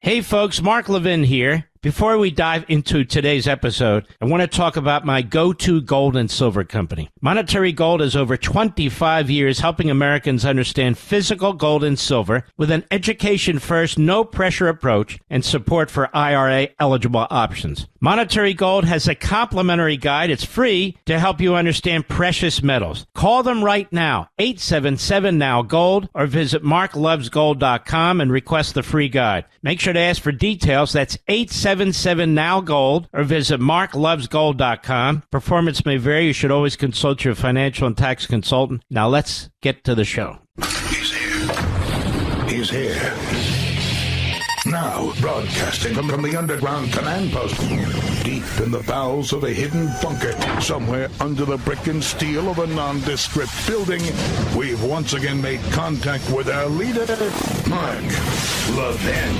Hey folks, Mark Levin here. Before we dive into today's episode, I want to talk about my go-to gold and silver company. Monetary Gold has over 25 years helping Americans understand physical gold and silver with an education-first, no-pressure approach and support for IRA-eligible options. Monetary Gold has a complimentary guide. It's free to help you understand precious metals. Call them right now, 877-NOW-GOLD, or visit marklovesgold.com and request the free guide. Make sure to ask for details. That's 877-NOW-GOLD, or visit marklovesgold.com. Performance may vary. You should always consult your financial and tax consultant. Now let's get to the show. He's here. He's here. Now, broadcasting from the underground command post, deep in the bowels of a hidden bunker, somewhere under the brick and steel of a nondescript building, we've once again made contact with our leader, Mark Levin.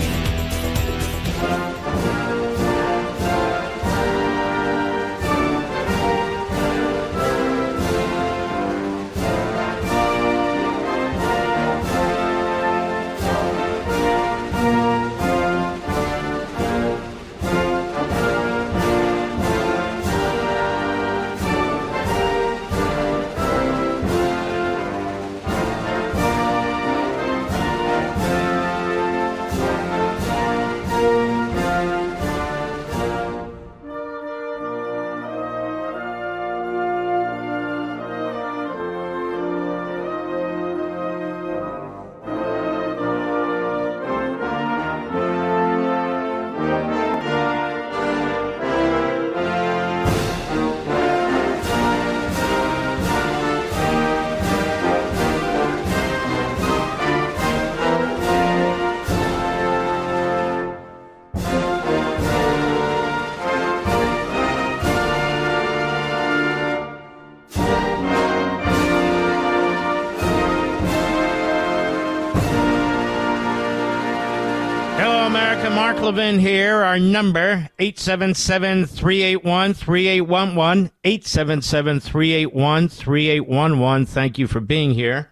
Mark Levin here. Our number, 877-381-3811, 877-381-3811. Thank you for being here.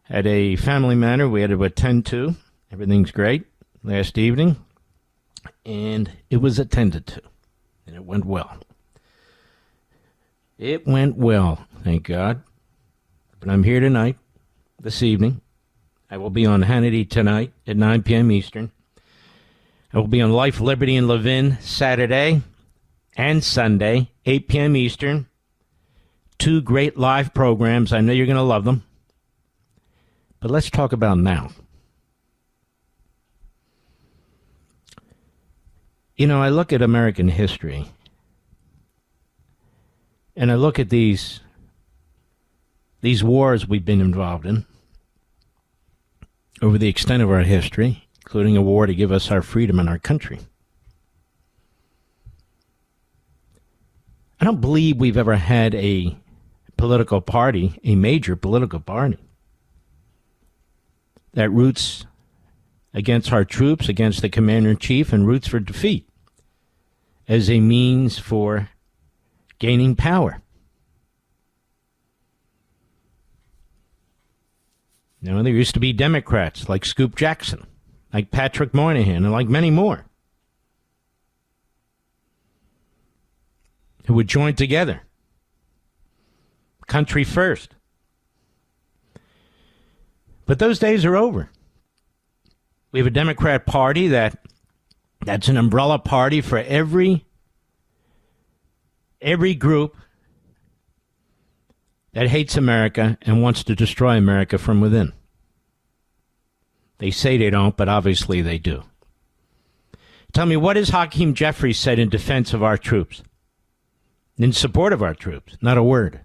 Had a family matter we had to attend to. Everything's great last evening, and it was attended to, and it went well. It went well, thank God. But I'm here tonight, this evening. I will be on Hannity tonight at 9 p.m. Eastern. I will be on Life, Liberty, and Levin Saturday and Sunday, 8 p.m. Eastern. Two great live programs. I know you're going to love them. But let's talk about now. You know, I look at American history, and I look at these wars we've been involved in over the extent of our history, including a war to give us our freedom and our country. I don't believe we've ever had a political party, a major political party, that roots against our troops, against the commander-in-chief, and roots for defeat as a means for gaining power. You know, there used to be Democrats like Scoop Jackson, like Patrick Moynihan, and like many more, who would join together. Country first. But those days are over. We have a Democrat Party that's an umbrella party for every group that hates America and wants to destroy America from within. They say they don't, but obviously they do. Tell me, what has Hakeem Jeffries said in defense of our troops? In support of our troops? Not a word.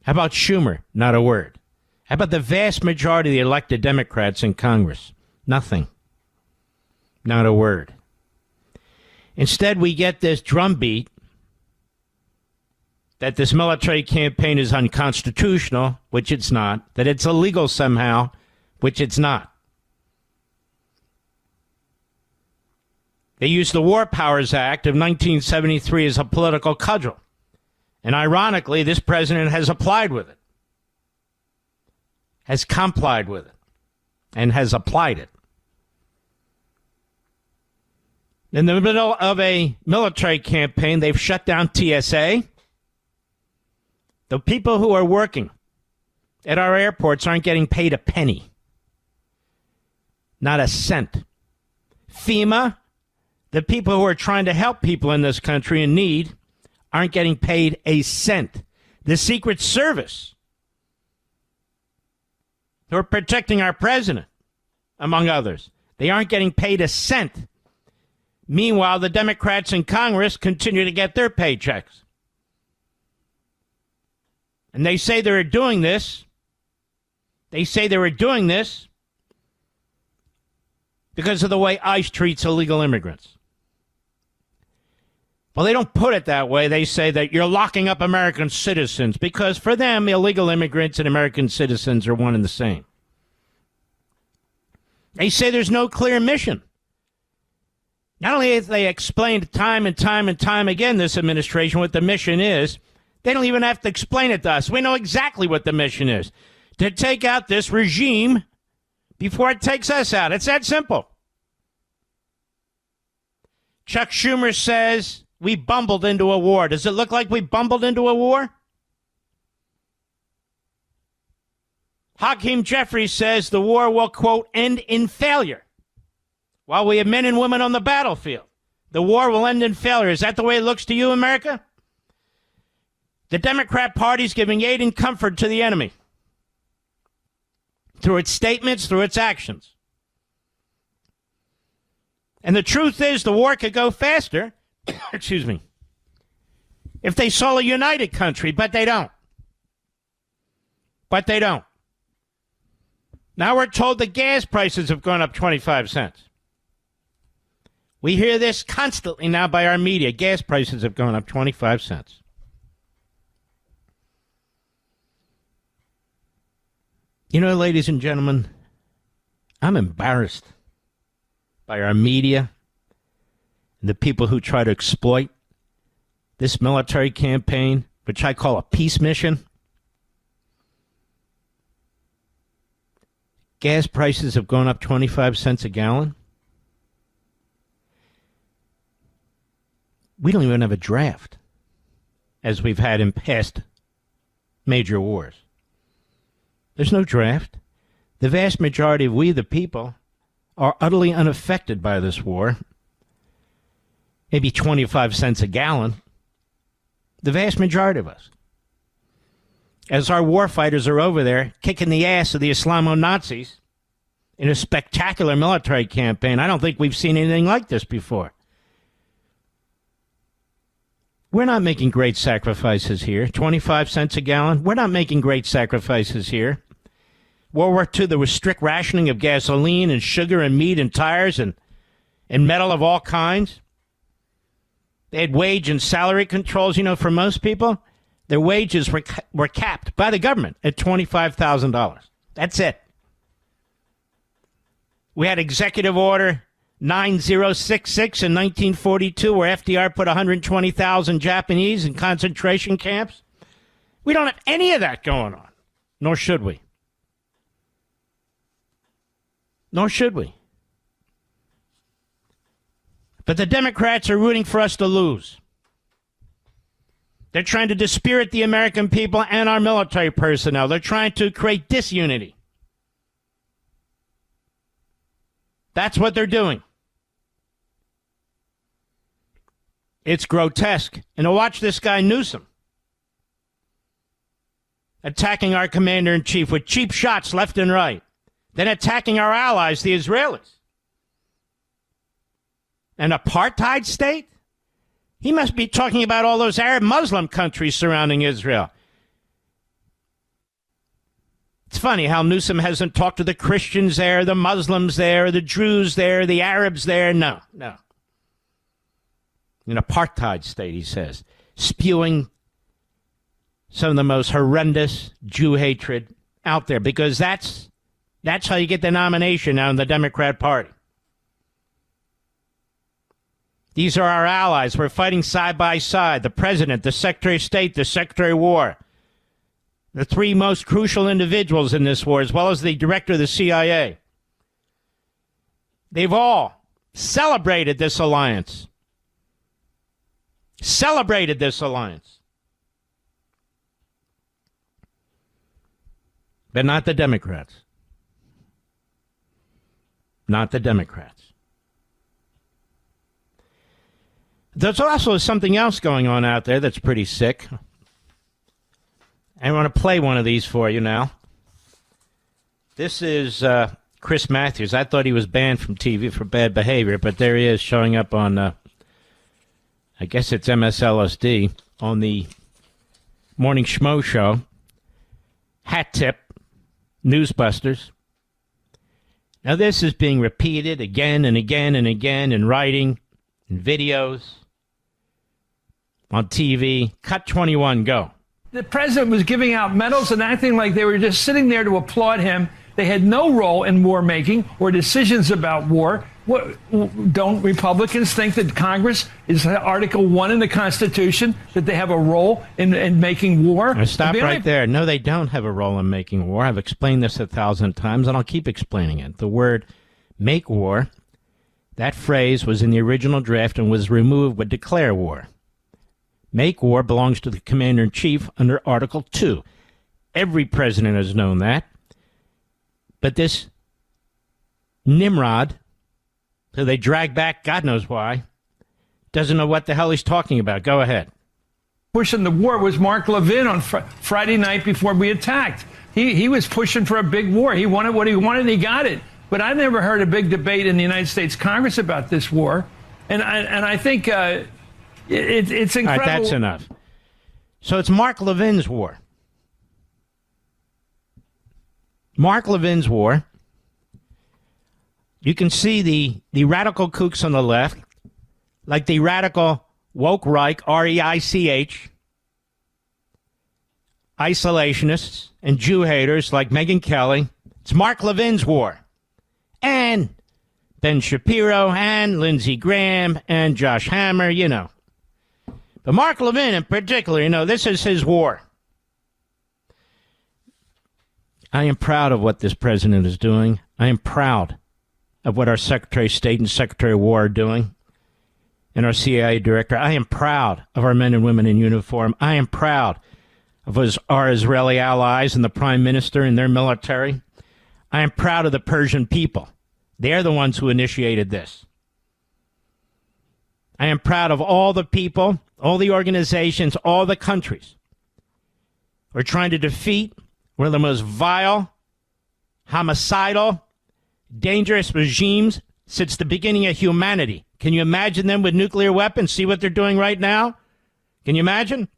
How about Schumer? Not a word. How about the vast majority of the elected Democrats in Congress? Nothing. Not a word. Instead, we get this drumbeat that this military campaign is unconstitutional, which it's not, that it's illegal somehow, which it's not. They used the War Powers Act of 1973 as a political cudgel. And ironically, this president has applied with it, has complied with it, and has applied it. In the middle of a military campaign, they've shut down TSA. The people who are working at our airports aren't getting paid a penny. Not a cent. FEMA, the people who are trying to help people in this country in need, aren't getting paid a cent. The Secret Service, who are protecting our president, among others, they aren't getting paid a cent. Meanwhile, the Democrats in Congress continue to get their paychecks. And they say they were doing this. They say they were doing this because of the way ICE treats illegal immigrants. Well, they don't put it that way. They say that you're locking up American citizens because for them, illegal immigrants and American citizens are one and the same. They say there's no clear mission. Not only have they explained time and time and time again, this administration, what the mission is, they don't even have to explain it to us. We know exactly what the mission is. To take out this regime before it takes us out. It's that simple. Chuck Schumer says we bumbled into a war. Does it look like we bumbled into a war? Hakeem Jeffries says the war will, quote, end in failure. While we have men and women on the battlefield, the war will end in failure. Is that the way it looks to you, America? The Democrat Party is giving aid and comfort to the enemy through its statements, through its actions. And the truth is the war could go faster, excuse me, if they saw a united country, but they don't. But they don't. Now we're told the gas prices have gone up 25 cents. We hear this constantly now by our media. Gas prices have gone up 25 cents. You know, ladies and gentlemen, I'm embarrassed by our media and the people who try to exploit this military campaign, which I call a peace mission. Gas prices have gone up 25 cents a gallon. We don't even have a draft, as we've had in past major wars. There's no draft. The vast majority of we, the people, are utterly unaffected by this war. Maybe 25 cents a gallon. The vast majority of us. As our warfighters are over there kicking the ass of the Islamo-Nazis in a spectacular military campaign. I don't think we've seen anything like this before. We're not making great sacrifices here. 25 cents a gallon. We're not making great sacrifices here. World War II, there was strict rationing of gasoline and sugar and meat and tires and metal of all kinds. They had wage and salary controls. You know, for most people, their wages were capped by the government at $25,000. That's it. We had Executive Order 9066 in 1942, where FDR put 120,000 Japanese in concentration camps. We don't have any of that going on, nor should we. Nor should we. But the Democrats are rooting for us to lose. They're trying to dispirit the American people and our military personnel. They're trying to create disunity. That's what they're doing. It's grotesque. And to watch this guy Newsom attacking our commander-in-chief with cheap shots left and right, then attacking our allies, the Israelis. An apartheid state? He must be talking about all those Arab Muslim countries surrounding Israel. It's funny how Newsom hasn't talked to the Christians there, the Muslims there, the Jews there, the Arabs there. No. An apartheid state, he says, spewing some of the most horrendous Jew hatred out there, because that's how you get the nomination now in the Democrat Party. These are our allies. We're fighting side by side. The president, the Secretary of State, the Secretary of War, the three most crucial individuals in this war, as well as the director of the CIA. They've all celebrated this alliance. Celebrated this alliance. But not the Democrats. Not the Democrats. There's also something else going on out there that's pretty sick. I want to play one of these for you now. This is Chris Matthews. I thought he was banned from TV for bad behavior, but there he is showing up on, I guess it's MSLSD, on the Morning Schmo Show. Hat tip. Newsbusters. Now this is being repeated again and again and again in writing, in videos, on TV. Cut 21, go. The president was giving out medals and acting like they were just sitting there to applaud him. They had no role in war making or decisions about war. Don't Republicans think that Congress is Article 1 in the Constitution, that they have a role in making war? Now stop right there. No, they don't have a role in making war. I've explained this 1,000 times, and I'll keep explaining it. The word make war, that phrase was in the original draft and was removed with declare war. Make war belongs to the commander-in-chief under Article 2. Every president has known that. But this Nimrod, who they drag back, God knows why, doesn't know what the hell he's talking about. Go ahead. Pushing the war was Mark Levin on Friday night before we attacked. He was pushing for a big war. He wanted what he wanted, and he got it. But I never heard a big debate in the United States Congress about this war. And I think it's incredible. All right, that's enough. So it's Mark Levin's war. Mark Levin's war. You can see the radical kooks on the left, like the radical woke Reich, R-E-I-C-H, isolationists and Jew haters like Megyn Kelly. It's Mark Levin's war. And Ben Shapiro and Lindsey Graham and Josh Hammer, you know. But Mark Levin in particular, you know, this is his war. I am proud of what this president is doing. I am proud of what our Secretary of State and Secretary of War are doing, and our CIA director. I am proud of our men and women in uniform. I am proud of our Israeli allies and the Prime Minister and their military. I am proud of the Persian people. They're the ones who initiated this. I am proud of all the people, all the organizations, all the countries who are trying to defeat one of the most vile, homicidal, dangerous regimes since the beginning of humanity. Can you imagine them with nuclear weapons? See what they're doing right now? Can you imagine?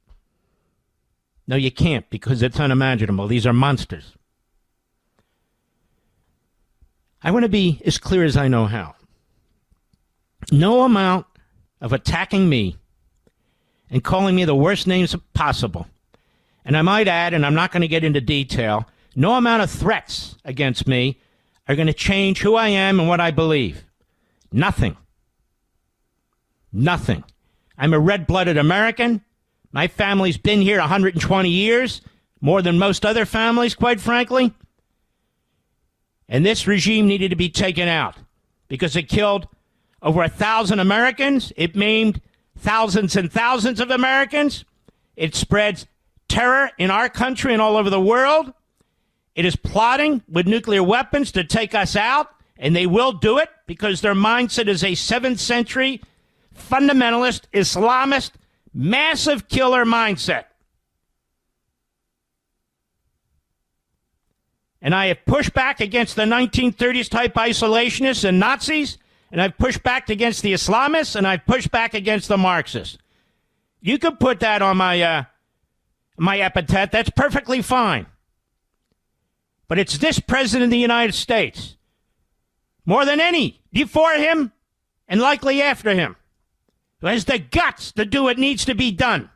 No, you can't, because it's unimaginable. These are monsters. I want to be as clear as I know how. No amount of attacking me and calling me the worst names possible, and I might add, and I'm not going to get into detail, no amount of threats against me are going to change who I am and what I believe. Nothing. Nothing. I'm a red-blooded American. My family's been here 120 years, more than most other families, quite frankly. And this regime needed to be taken out because it killed over 1,000 Americans. It maimed thousands and thousands of Americans. It spreads terror in our country and all over the world. It is plotting with nuclear weapons to take us out, and they will do it because their mindset is a 7th century fundamentalist, Islamist, massive killer mindset. And I have pushed back against the 1930s type isolationists and Nazis, and I've pushed back against the Islamists, and I've pushed back against the Marxists. You could put that on my epithet. That's perfectly fine. But it's this president of the United States, more than any before him and likely after him, who has the guts to do what needs to be done.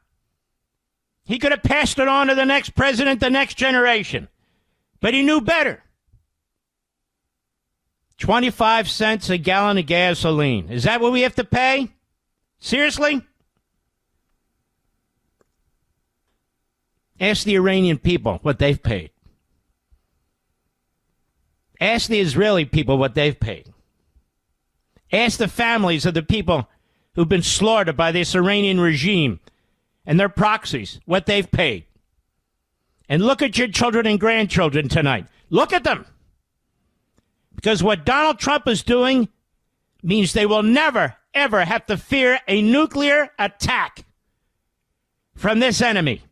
He could have passed it on to the next president, the next generation, but he knew better. 25 cents a gallon of gasoline. Is that what we have to pay? Seriously? Ask the Iranian people what they've paid. Ask the Israeli people what they've paid. Ask the families of the people who've been slaughtered by this Iranian regime and their proxies what they've paid. And look at your children and grandchildren tonight. Look at them. Because what Donald Trump is doing means they will never, ever have to fear a nuclear attack from this enemy.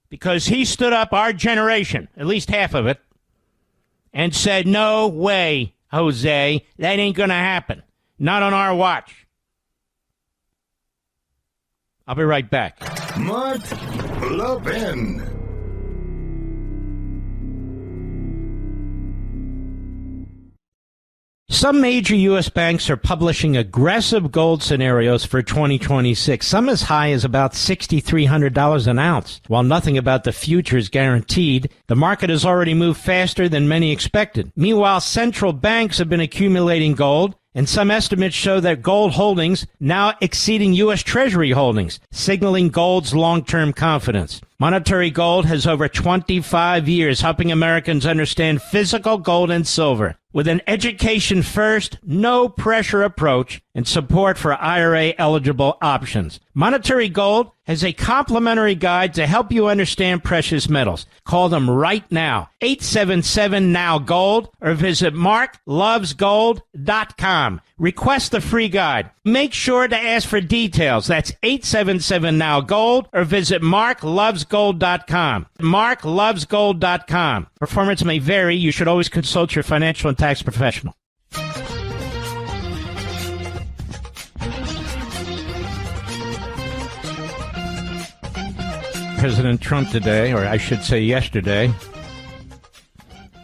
Because he stood up our generation, at least half of it, and said, no way, Jose, that ain't going to happen. Not on our watch. I'll be right back. Mark Levin. Some major U.S. banks are publishing aggressive gold scenarios for 2026, some as high as about $6,300 an ounce. While nothing about the future is guaranteed, the market has already moved faster than many expected. Meanwhile, central banks have been accumulating gold, and some estimates show that gold holdings now exceeding U.S. Treasury holdings, signaling gold's long-term confidence. Monetary gold has over 25 years helping Americans understand physical gold and silver. With an education-first, no-pressure approach and support for IRA-eligible options, Monetary Gold has a complimentary guide to help you understand precious metals. Call them right now, 877-NOW-GOLD, or visit marklovesgold.com. Request the free guide. Make sure to ask for details. That's 877-NOW-GOLD, or visit marklovesgold.com. marklovesgold.com. Performance may vary. You should always consult your financial and tax professional. President Trump today, or I should say yesterday,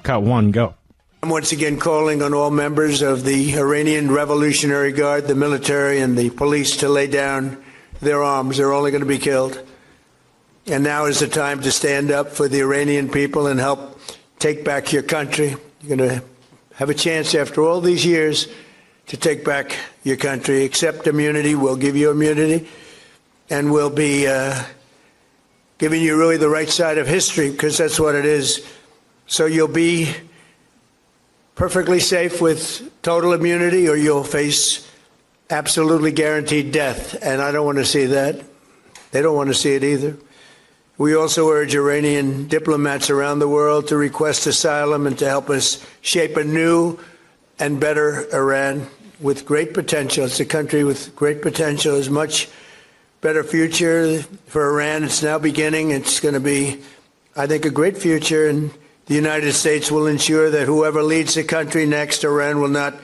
got one go. I'm once again calling on all members of the Iranian Revolutionary Guard, the military, and the police to lay down their arms. They're only going to be killed. And now is the time to stand up for the Iranian people and help take back your country. You're going to have a chance after all these years to take back your country. Accept immunity. We'll give you immunity. And we'll be giving you really the right side of history, because that's what it is. So you'll be perfectly safe with total immunity, or you'll face absolutely guaranteed death. And I don't want to see that. They don't want to see it either. We also urge Iranian diplomats around the world to request asylum and to help us shape a new and better Iran with great potential. It's a country with great potential. There's much better future for Iran. It's now beginning. It's going to be, I think, a great future. And the United States will ensure that whoever leads the country next, Iran will not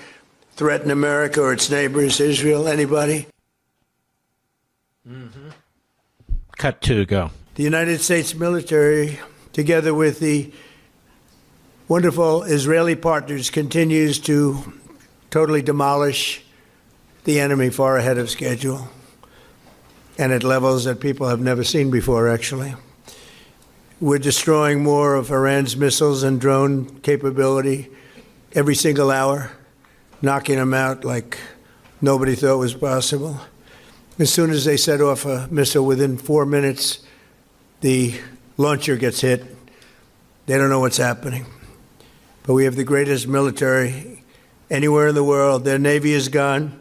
threaten America or its neighbors, Israel, anybody. Cut two, go. The United States military, together with the wonderful Israeli partners, continues to totally demolish the enemy far ahead of schedule and at levels that people have never seen before, actually. We're destroying more of Iran's missiles and drone capability every single hour, knocking them out like nobody thought was possible. As soon as they set off a missile, within 4 minutes, the launcher gets hit. They don't know what's happening. But we have the greatest military anywhere in the world. Their Navy is gone.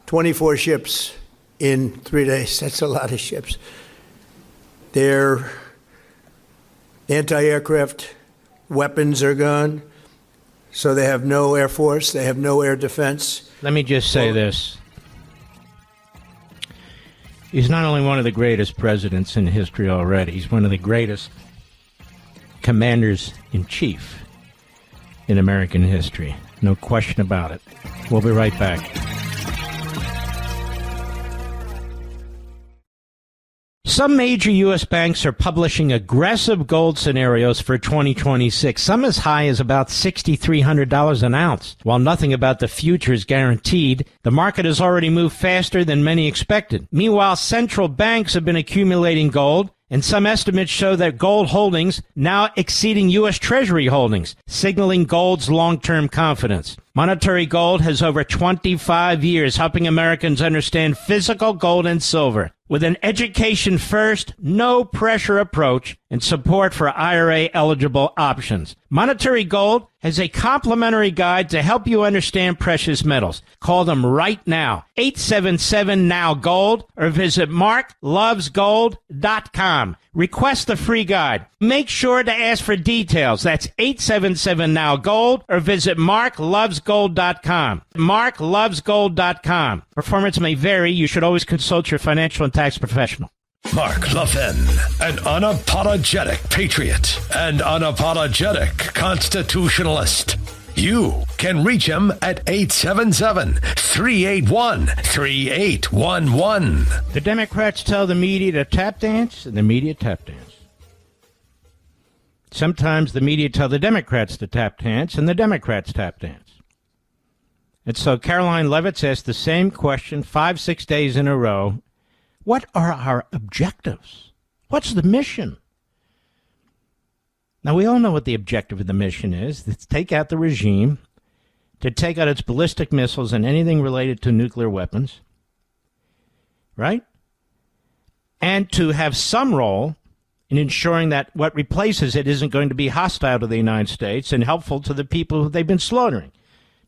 24 ships in 3 days. That's a lot of ships. Their anti-aircraft weapons are gone. So they have no air force. They have no air defense. Let me just say this. He's not only one of the greatest presidents in history already, he's one of the greatest commanders-in-chief in American history. No question about it. We'll be right back. Some major U.S. banks are publishing aggressive gold scenarios for 2026, some as high as about $6,300 an ounce. While nothing about the future is guaranteed, the market has already moved faster than many expected. Meanwhile, central banks have been accumulating gold, and some estimates show that gold holdings now exceeding U.S. Treasury holdings, signaling gold's long-term confidence. Monetary Gold has over 25 years helping Americans understand physical gold and silver. With an education-first, no-pressure approach and support for IRA-eligible options. Monetary Gold has a complimentary guide to help you understand precious metals. Call them right now, 877-NOW-GOLD, or visit marklovesgold.com. Request the free guide. Make sure to ask for details. That's 877-NOW-GOLD, or visit marklovesgold.com. marklovesgold.com. Performance may vary. You should always consult your financial and tax professional. Mark Levin, an unapologetic patriot and unapologetic constitutionalist. You can reach him at 877-381-3811. The Democrats tell the media to tap dance, and the media tap dance. Sometimes the media tell the Democrats to tap dance, and the Democrats tap dance. And so Caroline Levitt's asked the same question 5-6 days in a row. What are our objectives? What's the mission? Now, we all know what the objective of the mission is. It's to take out the regime, to take out its ballistic missiles and anything related to nuclear weapons, right? And to have some role in ensuring that what replaces it isn't going to be hostile to the United States and helpful to the people who they've been slaughtering.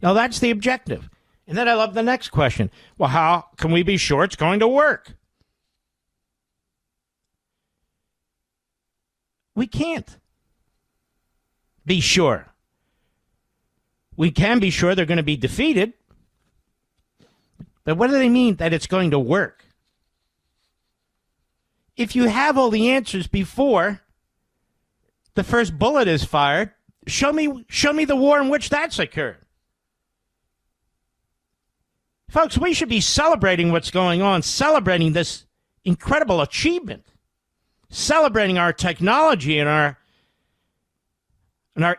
Now, that's the objective. And then I love the next question. Well, how can we be sure it's going to work? We can't be sure. We can be sure they're going to be defeated. But what do they mean that it's going to work? If you have all the answers before the first bullet is fired, show me the war in which that's occurred. Folks, we should be celebrating what's going on, celebrating this incredible achievement, celebrating our technology and our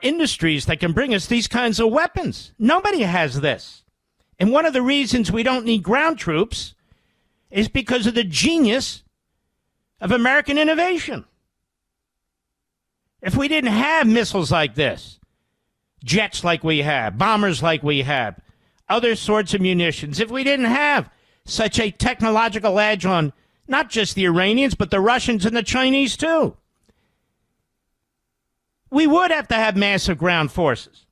industries that can bring us these kinds of weapons. Nobody has this. And one of the reasons we don't need ground troops is because of the genius of American innovation. If we didn't have missiles like this, jets like we have, bombers like we have, other sorts of munitions, if we didn't have such a technological edge on not just the Iranians, but the Russians and the Chinese too, we would have to have massive ground forces.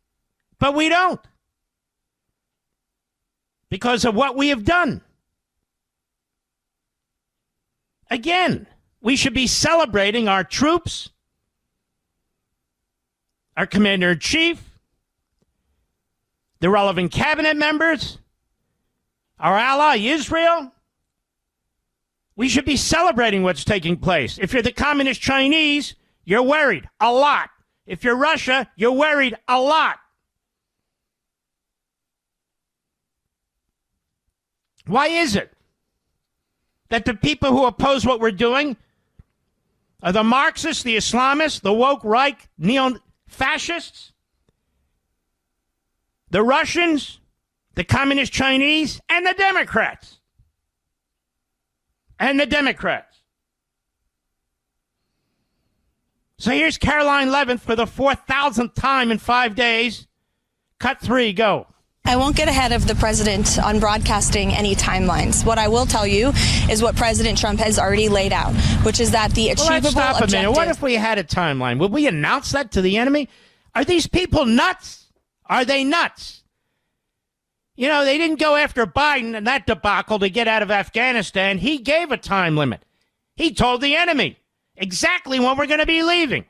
But we don't, because of what we have done. Again, we should be celebrating our troops, our commander-in-chief, the relevant cabinet members, our ally Israel. We should be celebrating what's taking place. If you're the communist Chinese, you're worried a lot. If you're Russia, you're worried a lot. Why is it that the people who oppose what we're doing are the Marxists, the Islamists, the woke right, neo-fascists, the Russians, the communist Chinese, and the Democrats? And the Democrats. So here's Caroline Levin for the 4,000th time in 5 days. Cut 3, go. I won't get ahead of the president on broadcasting any timelines. What I will tell you is what President Trump has already laid out, which is that the achievable let's stop objective... a minute. What if we had a timeline? Would we announce that to the enemy? Are these people nuts? Are they nuts? You know, they didn't go after Biden and that debacle to get out of Afghanistan. He gave a time limit. He told the enemy exactly when we're going to be leaving,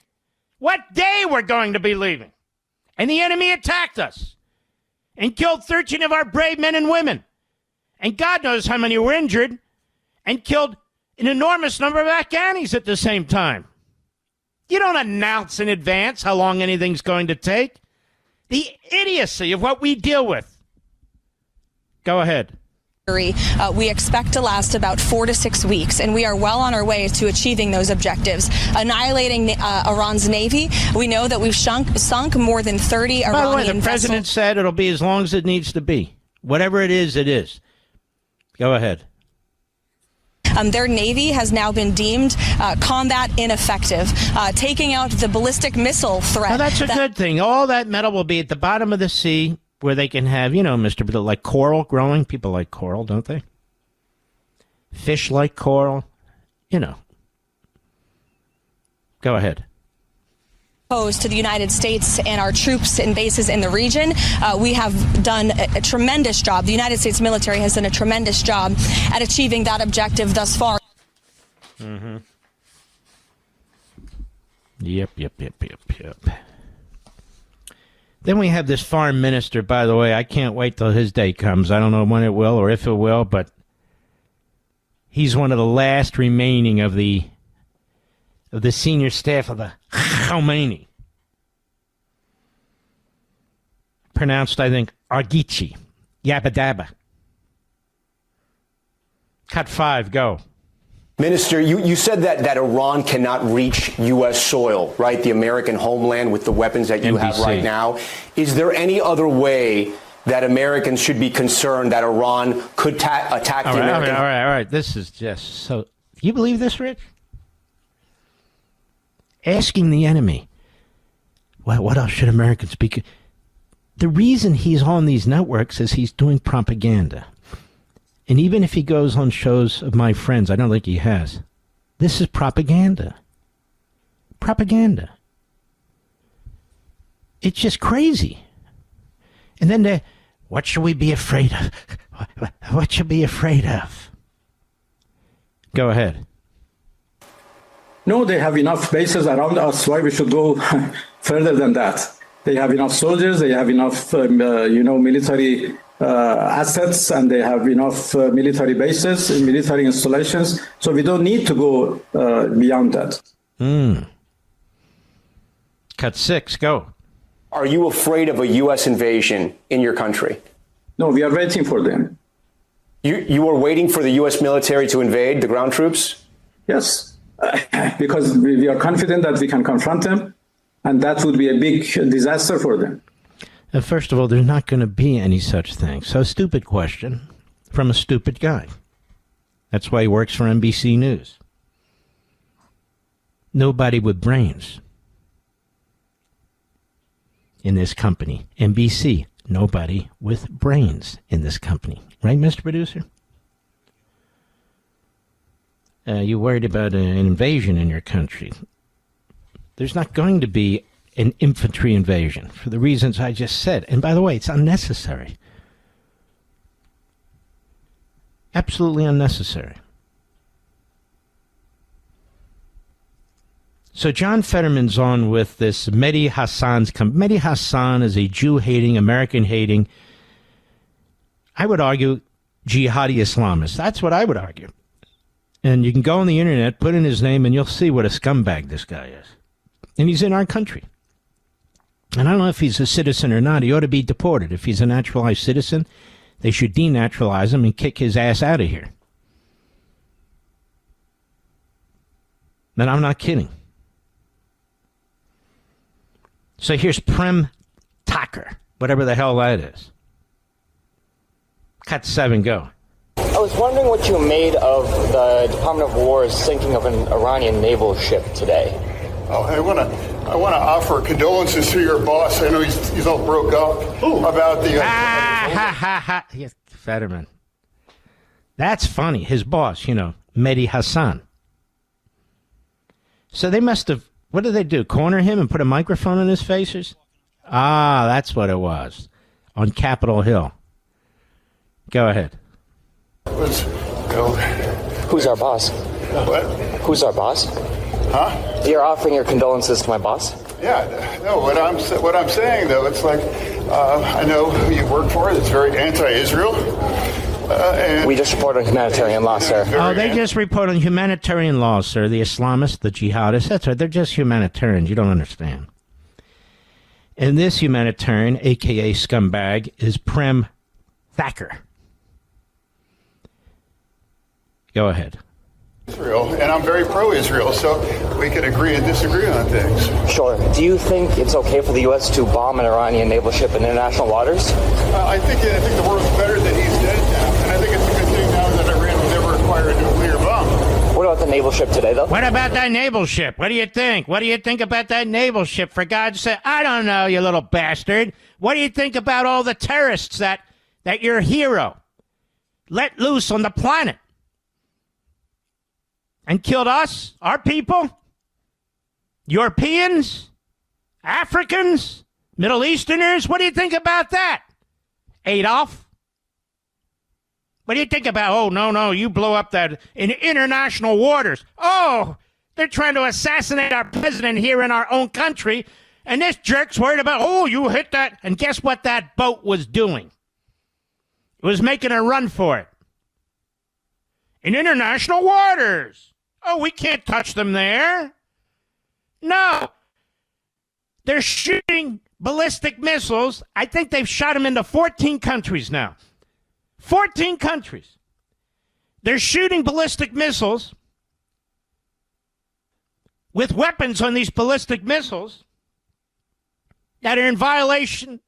what day we're going to be leaving. And the enemy attacked us and killed 13 of our brave men and women. And God knows how many were injured, and killed an enormous number of Afghanis at the same time. You don't announce in advance how long anything's going to take. The idiocy of what we deal with. Go ahead. We expect to last about 4 to 6 weeks, and we are well on our way to achieving those objectives. Annihilating Iran's navy, we know that we've sunk more than 30 Iranian By the way, the vessels. president said it'll be as long as it needs to be. Whatever it is, it is. Go ahead. Their navy has now been deemed combat ineffective, taking out the ballistic missile threat. Well, that's a good thing. All that metal will be at the bottom of the sea, where they can have, you know, like coral growing. People like coral, don't they? Fish like coral, you know. Go ahead. To the United States and our troops and bases in the region. We have done a tremendous job. The United States military has done a tremendous job at achieving that objective thus far. Mm-hmm. Yep. Then we have this foreign minister, by the way. I can't wait till his day comes. I don't know when it will or if it will, but he's one of the last remaining of the senior staff of the Khomeini. Pronounced, I think, Argici. Yabba dabba. Cut 5, go. Minister, you said that Iran cannot reach U.S. soil, right? The American homeland with the weapons that you have right now. Is there any other way that Americans should be concerned that Iran could attack the American... All right. This is just so... You believe this, Rich? Asking the enemy, well, what else should Americans be? The reason he's on these networks is he's doing propaganda. And even if he goes on shows of my friends, I don't think he has. This is propaganda. Propaganda. It's just crazy. And then what should we be afraid of? What should we be afraid of? Go ahead. No, they have enough bases around us. Why we should go further than that? They have enough soldiers. They have enough, military assets, and they have enough military bases and military installations. So we don't need to go beyond that. Cut 6, go. Are you afraid of a U.S. invasion in your country? No, we are waiting for them. You are waiting for the U.S. military to invade, the ground troops? Yes. Because we are confident that we can confront them, and that would be a big disaster for them. First of all, there's not going to be any such thing. So, stupid question from a stupid guy. That's why he works for NBC News. Nobody with brains in this company. NBC, nobody with brains in this company. Right, Mr. Producer? You worried about an invasion in your country. There's not going to be an infantry invasion for the reasons I just said. And by the way, it's unnecessary. Absolutely unnecessary. So John Fetterman's on with this Mehdi Hassan's... Mehdi Hassan is a Jew-hating, American-hating, I would argue, jihadi Islamist. That's what I would argue. And you can go on the internet, put in his name, and you'll see what a scumbag this guy is. And he's in our country. And I don't know if he's a citizen or not. He ought to be deported. If he's a naturalized citizen, they should denaturalize him and kick his ass out of here. And I'm not kidding. So here's Prem Taker, whatever the hell that is. Cut 7, go. I was wondering what you made of the Department of War's sinking of an Iranian naval ship today. Oh, I want to offer condolences to your boss. I know he's all broke up about the... Yes, Fetterman. That's funny. His boss, Mehdi Hassan. So they must have... What did they do? Corner him and put a microphone in his faces? That's what it was. On Capitol Hill. Go ahead. Who's our boss? What? Who's our boss? Huh? You're offering your condolences to my boss? Yeah. No, what I'm saying, though, it's like, I know who you work for. It's very anti-Israel. And we just report on humanitarian law, sir. They just report on humanitarian law, sir. The Islamists, the jihadists, that's right. They're just humanitarians. You don't understand. And this humanitarian, a.k.a. scumbag, is Prem Thacker. Go ahead. Israel, and I'm very pro-Israel, so we can agree and disagree on things. Sure. Do you think it's okay for the U.S. to bomb an Iranian naval ship in international waters? I think the world's better that he's dead now, and I think it's a good thing now that Iran will never acquire a nuclear bomb. What about the naval ship today, though? What about that naval ship? What do you think? What do you think about that naval ship, for God's sake? I don't know, you little bastard. What do you think about all the terrorists that your hero let loose on the planet? And killed us, our people? Europeans? Africans? Middle Easterners? What do you think about that? Adolf? What do you think about, oh, no, you blow up that in international waters. Oh, they're trying to assassinate our president here in our own country, and this jerk's worried about, oh, you hit that. And guess what that boat was doing? It was making a run for it. In international waters. Oh, we can't touch them there. No. They're shooting ballistic missiles. I think they've shot them into 14 countries now. 14 countries. They're shooting ballistic missiles with weapons on these ballistic missiles that are in violation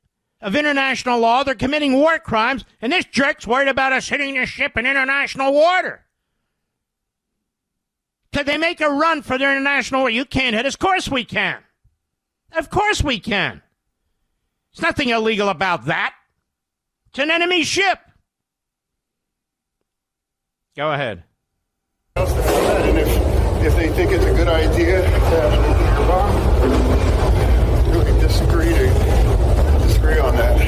of international law. They're committing war crimes, and this jerk's worried about us hitting a ship in international water. Could they make a run for their international water? You can't hit us. Of course we can. Of course we can. There's nothing illegal about that. It's an enemy ship. Go ahead. And if they think it's a good idea to bomb, really disagree on that.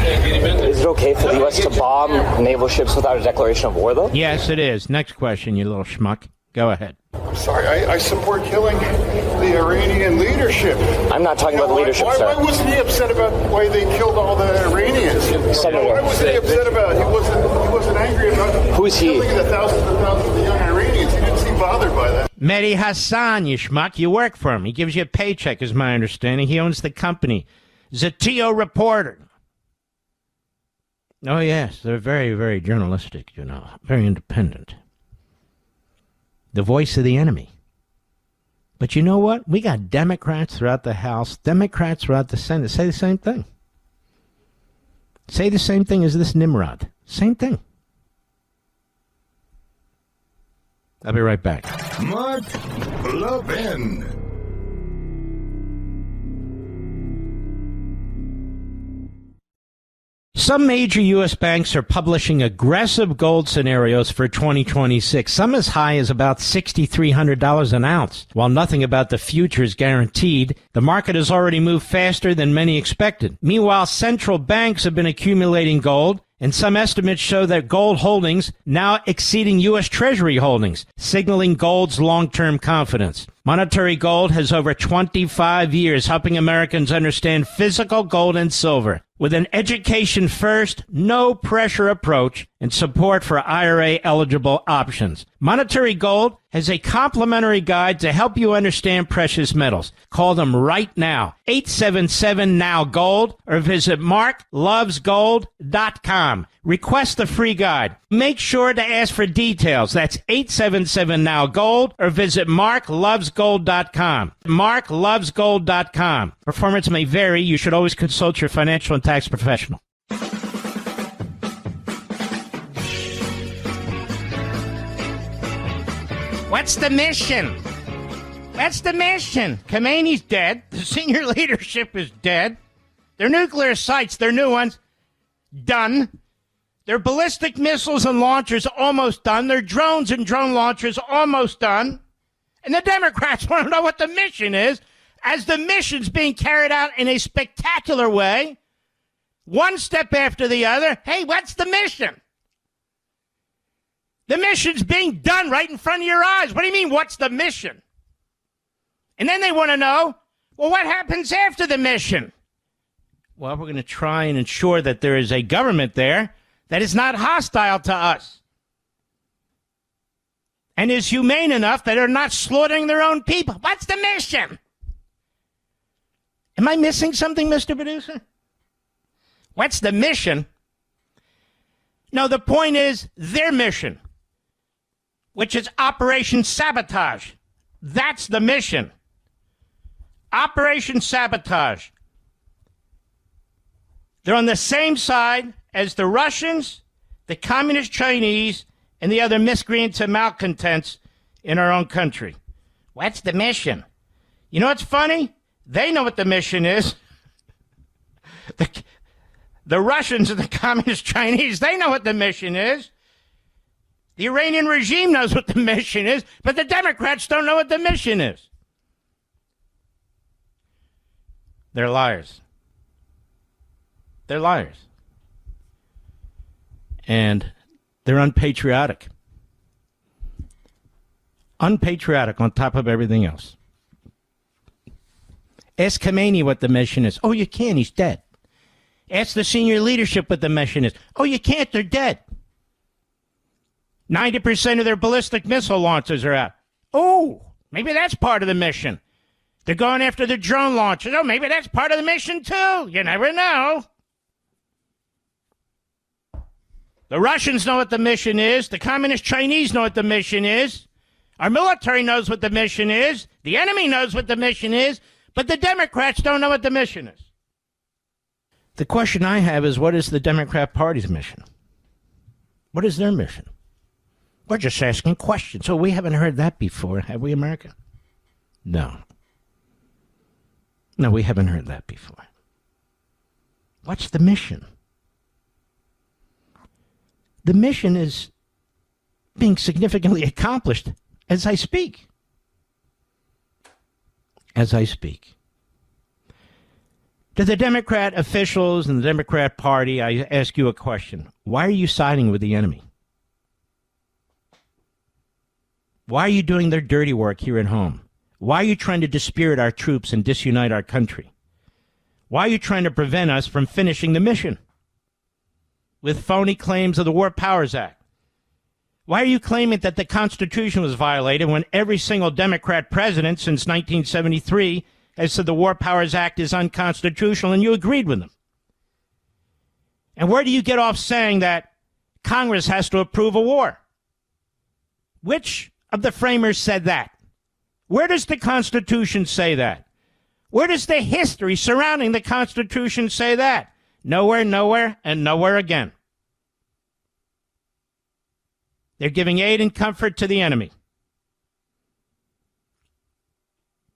Is it okay for the U.S. to bomb naval ships without a declaration of war, though? Yes, it is. Next question, you little schmuck. Go ahead. I'm sorry, I support killing the Iranian leadership. I'm not talking about the leadership, sir. Why wasn't he upset about why they killed all the Iranians? Senator, why wasn't he upset about it? He wasn't angry about who's he? killing the thousands and thousands of young Iranians. He didn't seem bothered by that. Mehdi Hassan, you schmuck. You work for him. He gives you a paycheck, is my understanding. He owns the company. Zatio Reporter. Oh, yes, they're very, very journalistic, you know, very independent. The voice of the enemy. But you know what? We got Democrats throughout the House, Democrats throughout the Senate say the same thing. Say the same thing as this Nimrod. Same thing. I'll be right back. Mark Levin. Some major U.S. banks are publishing aggressive gold scenarios for 2026, some as high as about $6,300 an ounce. While nothing about the future is guaranteed, the market has already moved faster than many expected. Meanwhile, central banks have been accumulating gold, and some estimates show that gold holdings now exceeding U.S. Treasury holdings, signaling gold's long-term confidence. Monetary gold has over 25 years helping Americans understand physical gold and silver. With an education-first, no-pressure approach and support for IRA-eligible options. Monetary Gold has a complimentary guide to help you understand precious metals. Call them right now, 877-NOW-GOLD, or visit marklovesgold.com. Request the free guide. Make sure to ask for details. That's 877-NOW-GOLD, or visit marklovesgold.com. marklovesgold.com. Performance may vary. You should always consult your financial and tax professional. What's the mission? What's the mission? Khamenei's dead. The senior leadership is dead. Their nuclear sites, their new ones, done. Their ballistic missiles and launchers almost done. Their drones and drone launchers almost done. And the Democrats want to know what the mission is, as the mission's being carried out in a spectacular way, one step after the other. Hey, what's the mission? The mission's being done right in front of your eyes. What do you mean, what's the mission? And then they want to know, well, what happens after the mission? Well, we're going to try and ensure that there is a government there that is not hostile to us and is humane enough that they're not slaughtering their own people. What's the mission? Am I missing something, Mr. Producer? What's the mission? No, the point is their mission, which is Operation Sabotage. That's the mission. Operation Sabotage. They're on the same side as the Russians, the Communist Chinese, and the other miscreants and malcontents in our own country. What's the mission? You know what's funny? They know what the mission is. The Russians and the Communist Chinese, they know what the mission is. The Iranian regime knows what the mission is, but the Democrats don't know what the mission is. They're liars. They're liars. And they're unpatriotic. Unpatriotic on top of everything else. Ask Khomeini what the mission is. Oh, you can't. He's dead. Ask the senior leadership what the mission is. Oh, you can't. They're dead. 90% of their ballistic missile launchers are out. Oh, maybe that's part of the mission. They're going after the drone launchers. Oh, maybe that's part of the mission, too. You never know. The Russians know what the mission is. The Communist Chinese know what the mission is. Our military knows what the mission is. The enemy knows what the mission is. But the Democrats don't know what the mission is. The question I have is, what is the Democrat Party's mission? What is their mission? We're just asking questions. So we haven't heard that before, have we, America? No. No, we haven't heard that before. What's the mission? The mission is being significantly accomplished as I speak. As I speak. To the Democrat officials and the Democrat Party, I ask you a question. Why are you siding with the enemy? Why are you doing their dirty work here at home? Why are you trying to dispirit our troops and disunite our country? Why are you trying to prevent us from finishing the mission? With phony claims of the War Powers Act. Why are you claiming that the Constitution was violated when every single Democrat president since 1973 has said the War Powers Act is unconstitutional and you agreed with them? And where do you get off saying that Congress has to approve a war? Which of the framers said that? Where does the Constitution say that? Where does the history surrounding the Constitution say that? Nowhere, nowhere, and nowhere again. They're giving aid and comfort to the enemy.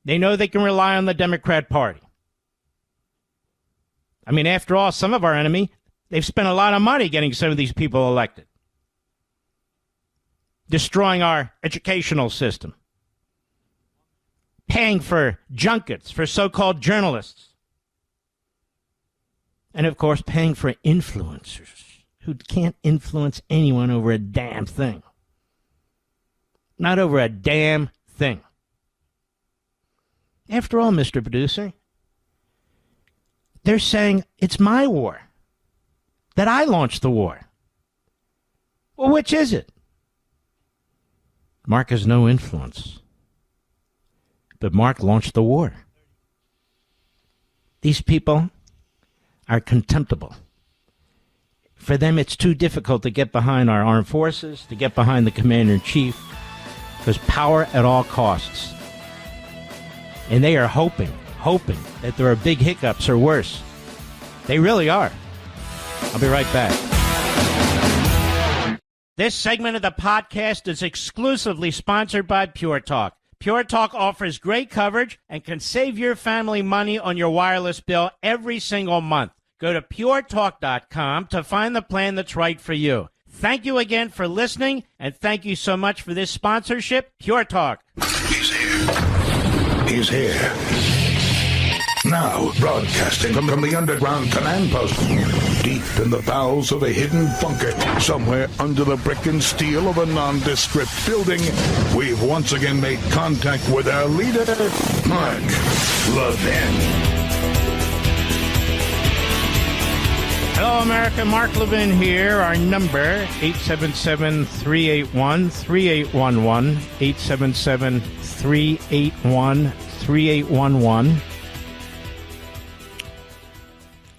They know they can rely on the Democrat Party. I mean, after all, some of our enemy, they've spent a lot of money getting some of these people elected. Destroying our educational system. Paying for junkets for so-called journalists. And, of course, paying for influencers who can't influence anyone over a damn thing. Not over a damn thing. After all, Mr. Producer, they're saying it's my war, that I launched the war. Well, which is it? Mark has no influence. But Mark launched the war. These people are contemptible. For them, it's too difficult to get behind our armed forces, to get behind the commander-in-chief, because power at all costs. And they are hoping that there are big hiccups or worse. They really are. I'll be right back. This segment of the podcast is exclusively sponsored by Pure Talk. Pure Talk offers great coverage and can save your family money on your wireless bill every single month. Go to puretalk.com to find the plan that's right for you. Thank you again for listening, and thank you so much for this sponsorship, Pure Talk. He's here. He's here. Now, broadcasting from the underground command post, deep in the bowels of a hidden bunker, somewhere under the brick and steel of a nondescript building, we've once again made contact with our leader, Mark Levin. Hello, America. Mark Levin here. Our number, 877-381-3811, 877-381-3811.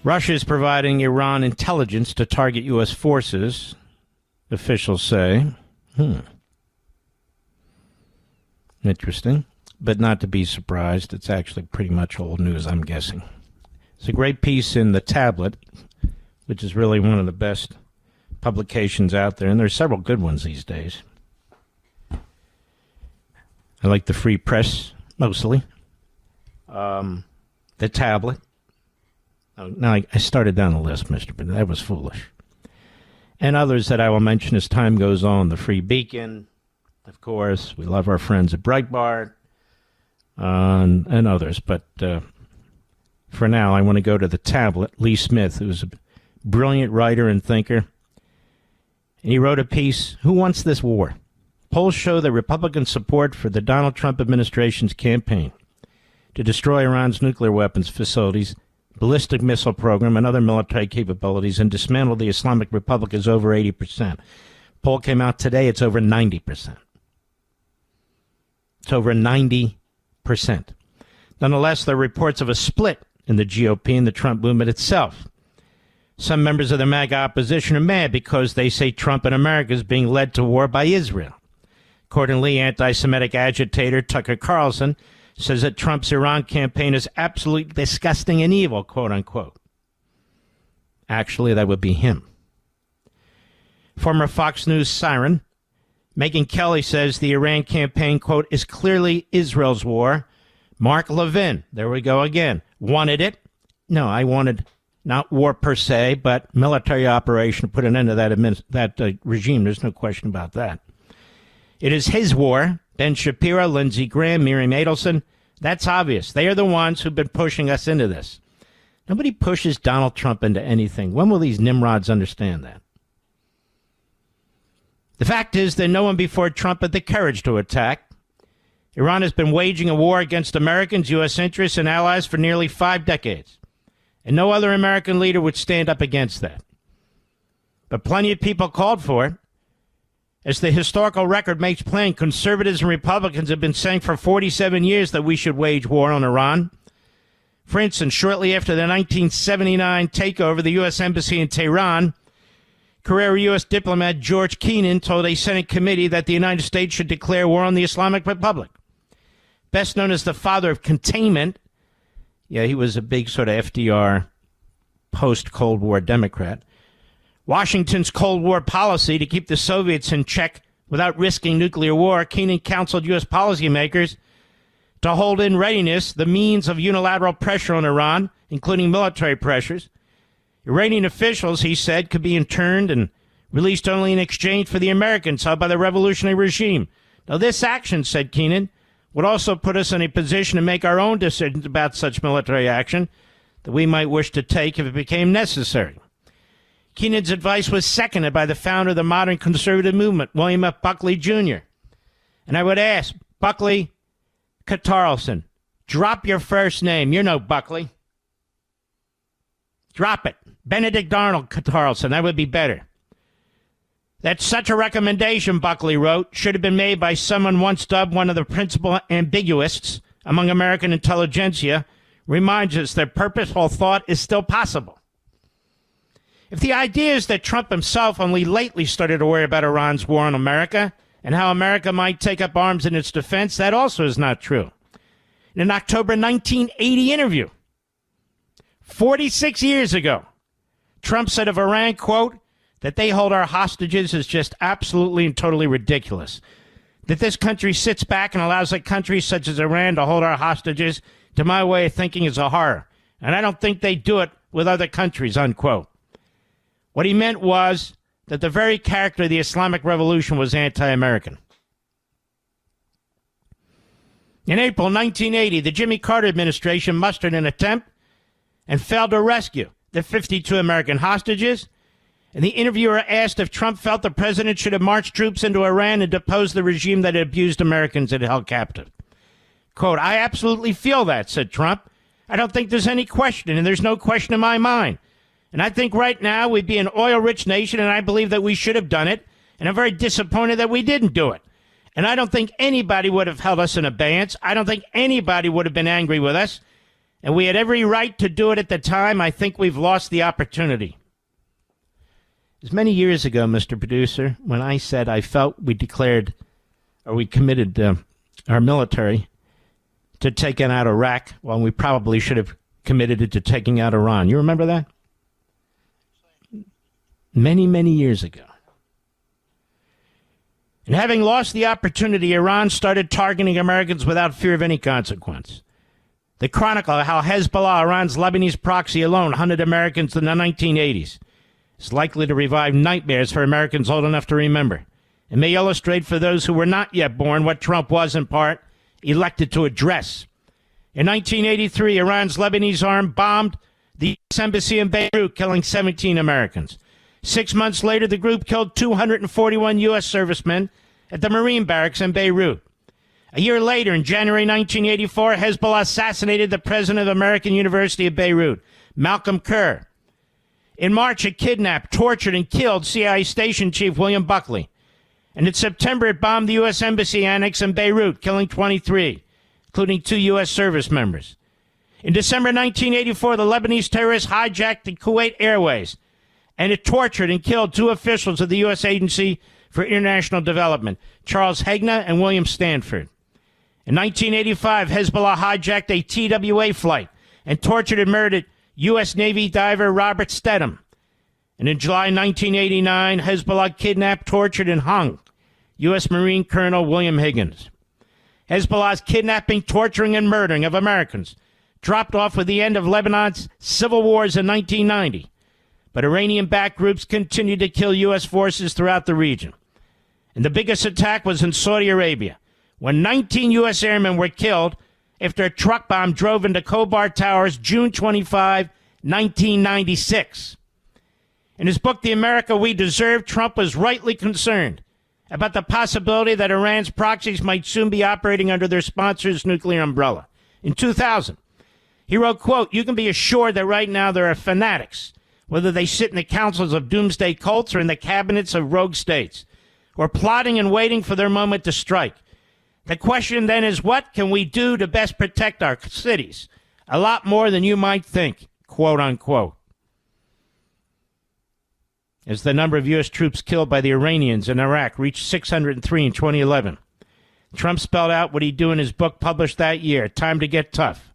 Russia is providing Iran intelligence to target U.S. forces, officials say. Interesting. But not to be surprised. It's actually pretty much old news, I'm guessing. It's a great piece in The Tablet, which is really one of the best publications out there. And there's several good ones these days. I like the Free Press, mostly. The Tablet. Now, I started down the list, but that was foolish. And others that I will mention as time goes on. The Free Beacon, of course. We love our friends at Breitbart and others. But For now, I want to go to the tablet. Lee Smith, who was a brilliant writer and thinker. And he wrote a piece, Who Wants This War? Polls show that Republican support for the Donald Trump administration's campaign to destroy Iran's nuclear weapons facilities, ballistic missile program, and other military capabilities, and dismantle the Islamic Republic is over 80%. Poll came out today, it's over 90%. It's over 90%. Nonetheless, there are reports of a split in the GOP and the Trump movement itself. Some members of the MAGA opposition are mad because they say Trump in America is being led to war by Israel. Accordingly, anti-Semitic agitator Tucker Carlson says that Trump's Iran campaign is absolutely disgusting and evil, quote unquote. Actually, that would be him. Former Fox News siren Megyn Kelly says the Iran campaign, quote, is clearly Israel's war. Mark Levin, there we go again, wanted it. No, I wanted not war per se, but military operation to put an end to that regime. There's no question about that. It is his war. Ben Shapiro, Lindsey Graham, Miriam Adelson. That's obvious. They are the ones who've been pushing us into this. Nobody pushes Donald Trump into anything. When will these Nimrods understand that? The fact is that no one before Trump had the courage to attack. Iran has been waging a war against Americans, U.S. interests, and allies for nearly 5 decades. And no other American leader would stand up against that. But plenty of people called for it. As the historical record makes plain, conservatives and Republicans have been saying for 47 years that we should wage war on Iran. For instance, shortly after the 1979 takeover of the U.S. Embassy in Tehran, career U.S. diplomat George Kennan told a Senate committee that the United States should declare war on the Islamic Republic. Best known as the father of containment, yeah, he was a big sort of FDR post-Cold War Democrat. Washington's Cold War policy to keep the Soviets in check without risking nuclear war, Kennan counseled U.S. policymakers to hold in readiness the means of unilateral pressure on Iran, including military pressures. Iranian officials, he said, could be interned and released only in exchange for the Americans held by the revolutionary regime. Now, this action, said Kennan, would also put us in a position to make our own decisions about such military action that we might wish to take if it became necessary. Kennan's advice was seconded by the founder of the modern conservative movement, William F. Buckley, Jr. And I would ask, Buckley Carlson, drop your first name. You're no Buckley. Drop it. Benedict Arnold Carlson. That would be better. That such a recommendation, Buckley wrote, should have been made by someone once dubbed one of the principal ambiguists among American intelligentsia, reminds us that purposeful thought is still possible. If the idea is that Trump himself only lately started to worry about Iran's war on America and how America might take up arms in its defense, that also is not true. In an October 1980 interview, 46 years ago, Trump said of Iran, quote, that they hold our hostages is just absolutely and totally ridiculous. That this country sits back and allows a country such as Iran to hold our hostages, to my way of thinking, is a horror. And I don't think they do it with other countries, unquote. What he meant was that the very character of the Islamic Revolution was anti-American. In April 1980, the Jimmy Carter administration mustered an attempt and failed to rescue the 52 American hostages. And the interviewer asked if Trump felt the president should have marched troops into Iran and deposed the regime that had abused Americans and held captive. Quote, I absolutely feel that, said Trump. I don't think there's any question, and there's no question in my mind. And I think right now we'd be an oil-rich nation, and I believe that we should have done it. And I'm very disappointed that we didn't do it. And I don't think anybody would have held us in abeyance. I don't think anybody would have been angry with us. And we had every right to do it at the time. I think we've lost the opportunity. It was many years ago, Mr. Producer, when I said I felt we declared, or we committed our military to taking out Iraq, while we probably should have committed it to taking out Iran. You remember that? Many, many years ago. And having lost the opportunity, Iran started targeting Americans without fear of any consequence. They chronicle how Hezbollah, Iran's Lebanese proxy alone, hunted Americans in the 1980s. It's likely to revive nightmares for Americans old enough to remember. It may illustrate for those who were not yet born what Trump was, in part, elected to address. In 1983, Iran's Lebanese arm bombed the U.S. embassy in Beirut, killing 17 Americans. 6 months later, the group killed 241 U.S. servicemen at the Marine barracks in Beirut. A year later, in January 1984, Hezbollah assassinated the president of the American University of Beirut, Malcolm Kerr. In March, it kidnapped, tortured, and killed CIA Station Chief William Buckley. And in September, it bombed the U.S. Embassy Annex in Beirut, killing 23, including 2 U.S. service members. In December 1984, the Lebanese terrorists hijacked the Kuwait Airways, and it tortured and killed 2 officials of the U.S. Agency for International Development, Charles Hegna and William Stanford. In 1985, Hezbollah hijacked a TWA flight and tortured and murdered U.S. Navy diver Robert Stedham. And in July 1989, Hezbollah kidnapped, tortured, and hung U.S. Marine Colonel William Higgins. Hezbollah's kidnapping, torturing, and murdering of Americans dropped off with the end of Lebanon's civil wars in 1990. But Iranian-backed groups continued to kill U.S. forces throughout the region. And the biggest attack was in Saudi Arabia, when 19 U.S. airmen were killed after a truck bomb drove into Khobar Towers June 25, 1996. In his book, The America We Deserve, Trump was rightly concerned about the possibility that Iran's proxies might soon be operating under their sponsor's nuclear umbrella. In 2000, he wrote, quote, "You can be assured that right now there are fanatics, whether they sit in the councils of doomsday cults or in the cabinets of rogue states, who are plotting and waiting for their moment to strike. The question then is, what can we do to best protect our cities? A lot more than you might think," quote unquote. As the number of U.S. troops killed by the Iranians in Iraq reached 603 in 2011, Trump spelled out what he'd do in his book published that year, Time to Get Tough.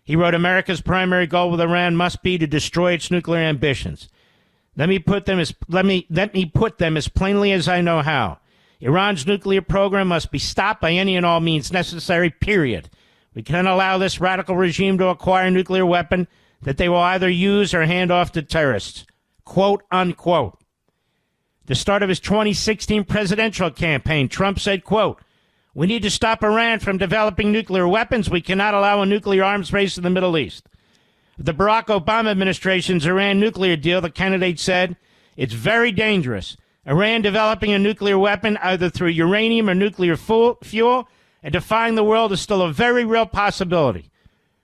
He wrote, "America's primary goal with Iran must be to destroy its nuclear ambitions. Let me put them as plainly as I know how. Iran's nuclear program must be stopped by any and all means necessary, period. We cannot allow this radical regime to acquire a nuclear weapon that they will either use or hand off to terrorists," quote unquote. The start of his 2016 presidential campaign, Trump said, quote, "We need to stop Iran from developing nuclear weapons. We cannot allow a nuclear arms race in the Middle East." The Barack Obama administration's Iran nuclear deal, the candidate said, "It's very dangerous. Iran developing a nuclear weapon either through uranium or nuclear fuel and defying the world is still a very real possibility.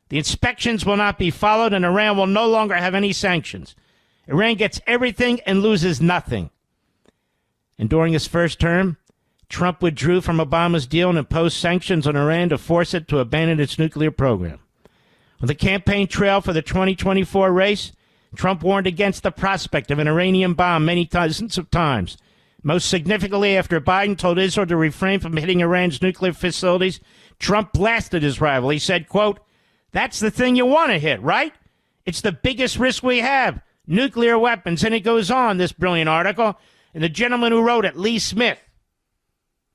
The inspections will not be followed and Iran will no longer have any sanctions. Iran gets everything and loses nothing." And during his first term, Trump withdrew from Obama's deal and imposed sanctions on Iran to force it to abandon its nuclear program. On the campaign trail for the 2024 race, Trump warned against the prospect of an Iranian bomb many dozens of times. Most significantly, after Biden told Israel to refrain from hitting Iran's nuclear facilities, Trump blasted his rival. He said, quote, "That's the thing you want to hit, right? It's the biggest risk we have, nuclear weapons." And it goes on, this brilliant article, and the gentleman who wrote it, Lee Smith,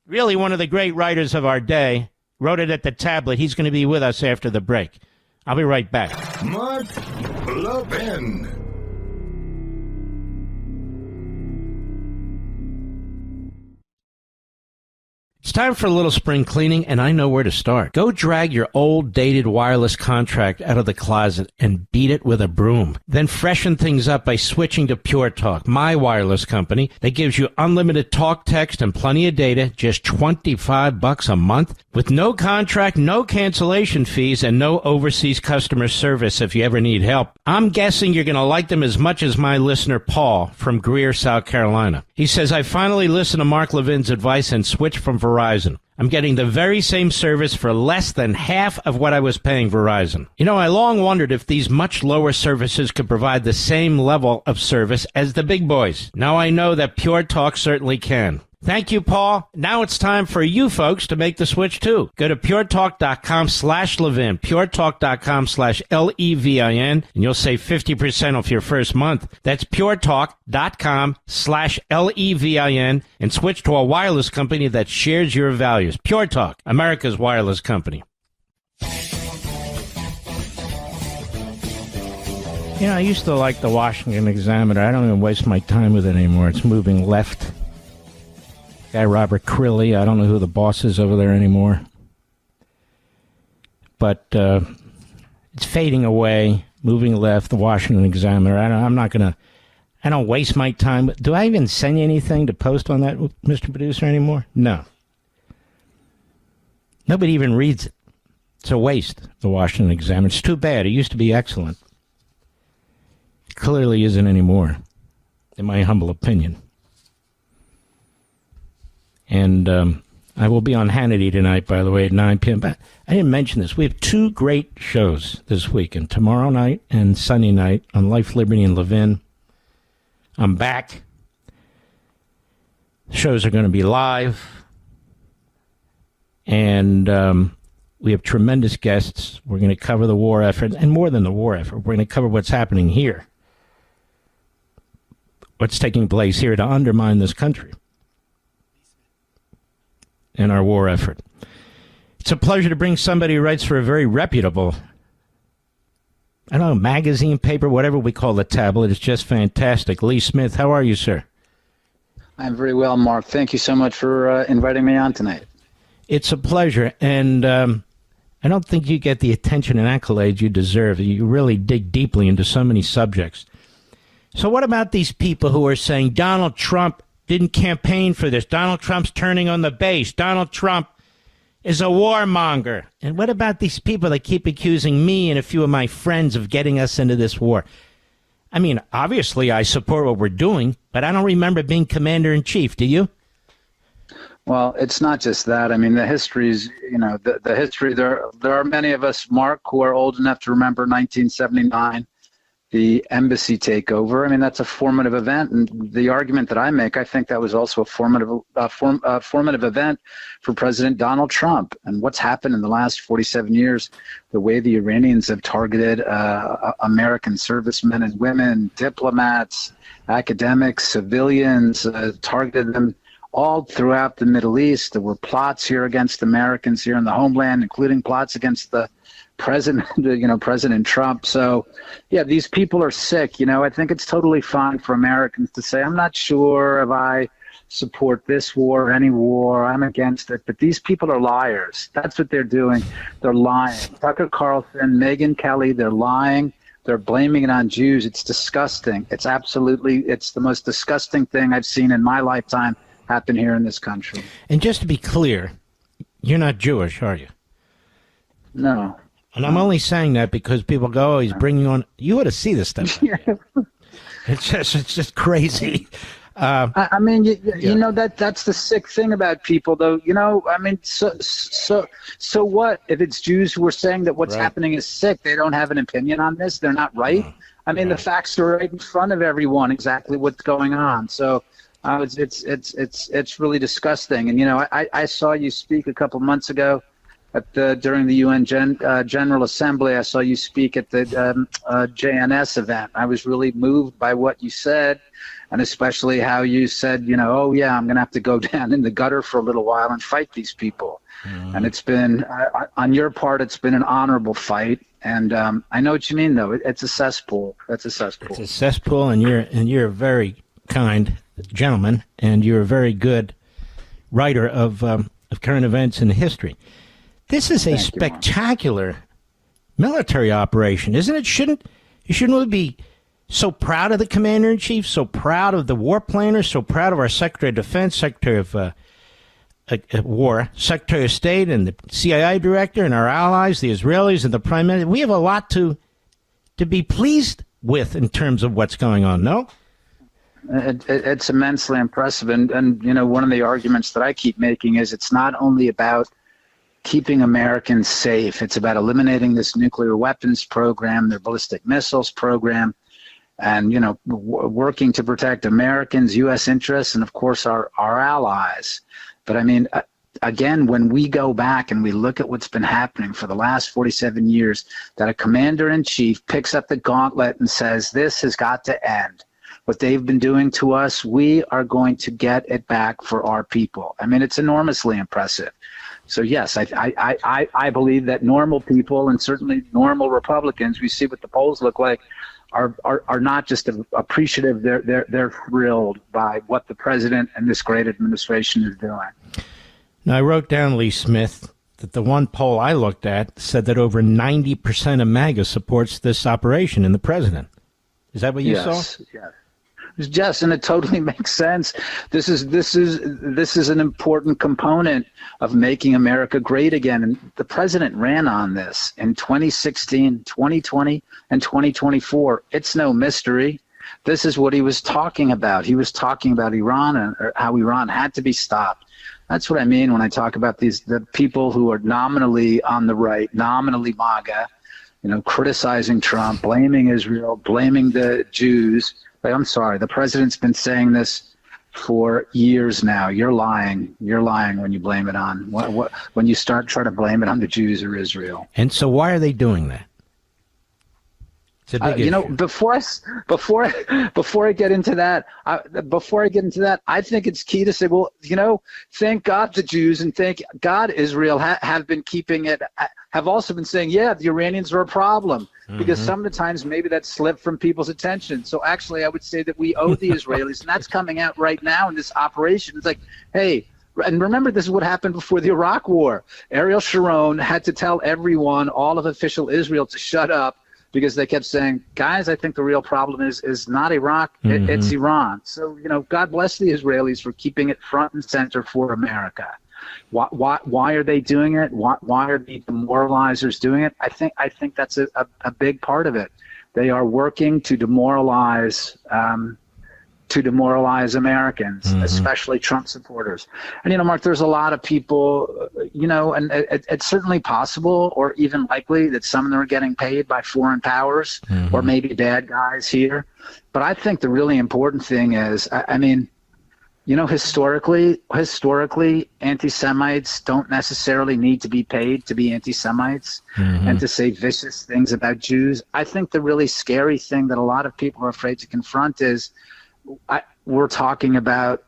really one of the great writers of our day, wrote it at the tablet. He's going to be with us after the break. I'll be right back. Mark Levin. It's time for a little spring cleaning, and I know where to start. Go drag your old, dated wireless contract out of the closet and beat it with a broom. Then freshen things up by switching to Pure Talk, my wireless company that gives you unlimited talk, text, and plenty of data, just $25 a month, with no contract, no cancellation fees, and no overseas customer service if you ever need help. I'm guessing you're going to like them as much as my listener, Paul, from Greer, South Carolina. He says, "I finally listened to Mark Levin's advice and switched from Verizon. I'm getting the very same service for less than half of what I was paying Verizon. You know, I long wondered if these much lower services could provide the same level of service as the big boys. Now I know that Pure Talk certainly can." Thank you, Paul. Now it's time for you folks to make the switch, too. Go to puretalk.com/Levin, puretalk.com/Levin, and you'll save 50% off your first month. That's puretalk.com/Levin, and switch to a wireless company that shares your values. Pure Talk, America's wireless company. You know, I used to like the Washington Examiner. I don't even waste my time with it anymore. It's moving left. Guy Robert Crilly, I don't know who the boss is over there anymore. but it's fading away, moving left, the Washington Examiner. I don't waste my time. Do I even send you anything to post on that, Mr. Producer, anymore? No. Nobody even reads it. It's a waste, the Washington Examiner. It's too bad. It used to be excellent. It clearly isn't anymore, in my humble opinion. And I will be on Hannity tonight, by the way, at 9 p.m. But I didn't mention this. We have two great shows this weekend, tomorrow night and Sunday night on Life, Liberty, and Levin. I'm back. Shows are going to be live. And we have tremendous guests. We're going to cover the war effort, and more than the war effort, we're going to cover what's happening here, what's taking place here to undermine this country and our war effort. It's a pleasure to bring somebody who writes for a very reputable, I don't know, magazine, paper, whatever we call the tablet. It's just fantastic. Lee Smith, how are you, sir? I'm very well, Mark. Thank you so much for inviting me on tonight. It's a pleasure, and I don't think you get the attention and accolades you deserve. You really dig deeply into so many subjects. So what about these people who are saying Donald Trump didn't campaign for this? Donald Trump's turning on the base. Donald Trump is a warmonger. And what about these people that keep accusing me and a few of my friends of getting us into this war? I mean, obviously I support what we're doing, but I don't remember being commander-in-chief. Do you? Well, it's not just that. I mean, the history's, the history, there are many of us, Mark, who are old enough to remember 1979, the embassy takeover. I mean, that's a formative event. And the argument that I make, I think that was also a formative event for President Donald Trump. And what's happened in the last 47 years, the way the Iranians have targeted American servicemen and women, diplomats, academics, civilians, targeted them all throughout the Middle East. There were plots here against Americans here in the homeland, including plots against the president, President Trump. So, yeah, these people are sick. I think it's totally fine for Americans to say, I'm not sure if I support this war or any war. I'm against it. But these people are liars. That's what they're doing. They're lying. Tucker Carlson, Megyn Kelly, they're lying. They're blaming it on Jews. It's disgusting. It's the most disgusting thing I've seen in my lifetime happen here in this country. And just to be clear, you're not Jewish, are you? No. And I'm only saying that because people go, oh, he's bringing on. You ought to see this stuff. It's just crazy. I mean, that's the sick thing about people, though. I mean, so what if it's Jews who are saying that what's happening is sick? They don't have an opinion on this. They're not right. I mean, the facts are right in front of everyone. Exactly what's going on. So. It's really disgusting. And, I saw you speak a couple months ago during the UN General Assembly. I saw you speak at the JNS event. I was really moved by what you said, and especially how you said, oh, yeah, I'm going to have to go down in the gutter for a little while and fight these people. And it's been, on your part, it's been an honorable fight. And I know what you mean, though. It's a cesspool. It's a cesspool, and you're a very kind gentleman, and you're a very good writer of current events in history. This is a spectacular military operation, isn't it? Shouldn't we be so proud of the commander-in-chief, so proud of the war planners, so proud of our Secretary of Defense, Secretary of War, Secretary of State, and the CIA director, and our allies, the Israelis, and the Prime Minister? We have a lot to be pleased with in terms of what's going on, no? It's immensely impressive. And one of the arguments that I keep making is it's not only about keeping Americans safe. It's about eliminating this nuclear weapons program, their ballistic missiles program, and, working to protect Americans, U.S. interests, and, of course, our allies. But, I mean, again, when we go back and we look at what's been happening for the last 47 years, that a commander-in-chief picks up the gauntlet and says, this has got to end. What they've been doing to us, we are going to get it back for our people. I mean, it's enormously impressive. So, yes, I believe that normal people, and certainly normal Republicans, we see what the polls look like, are not just appreciative. They're thrilled by what the president and this great administration is doing. Now, I wrote down, Lee Smith, that the one poll I looked at said that over 90% of MAGA supports this operation in the president. Is that what you saw? Yes. Yes, and it totally makes sense. This is an important component of making America great again. And the president ran on this in 2016, 2020, and 2024. It's no mystery. This is what he was talking about. He was talking about Iran and how Iran had to be stopped. That's what I mean when I talk about the people who are nominally on the right, nominally MAGA, criticizing Trump, blaming Israel, blaming the Jews. I'm sorry, the president's been saying this for years now. You're lying. You're lying when you blame it on when you try to blame it on the Jews or Israel. And so why are they doing that? It's a big issue. Before I get into that, I think it's key to say, well, thank God the Jews and thank God Israel have been keeping it, have also been saying, yeah, the Iranians are a problem, because sometimes maybe that slipped from people's attention. So actually, I would say that we owe the Israelis, and that's coming out right now in this operation. It's like, hey, and remember, this is what happened before the Iraq War. Ariel Sharon had to tell everyone, all of official Israel, to shut up, because they kept saying, guys, I think the real problem is not Iraq, it's Iran. So, God bless the Israelis for keeping it front and center for America. Why are they doing it? Why are the demoralizers doing it? I think that's a big part of it. They are working to demoralize Americans, especially Trump supporters. And, Mark, there's a lot of people, and it's certainly possible or even likely that some of them are getting paid by foreign powers or maybe bad guys here. But I think the really important thing is, historically, anti-Semites don't necessarily need to be paid to be anti-Semites and to say vicious things about Jews. I think the really scary thing that a lot of people are afraid to confront is, we're talking about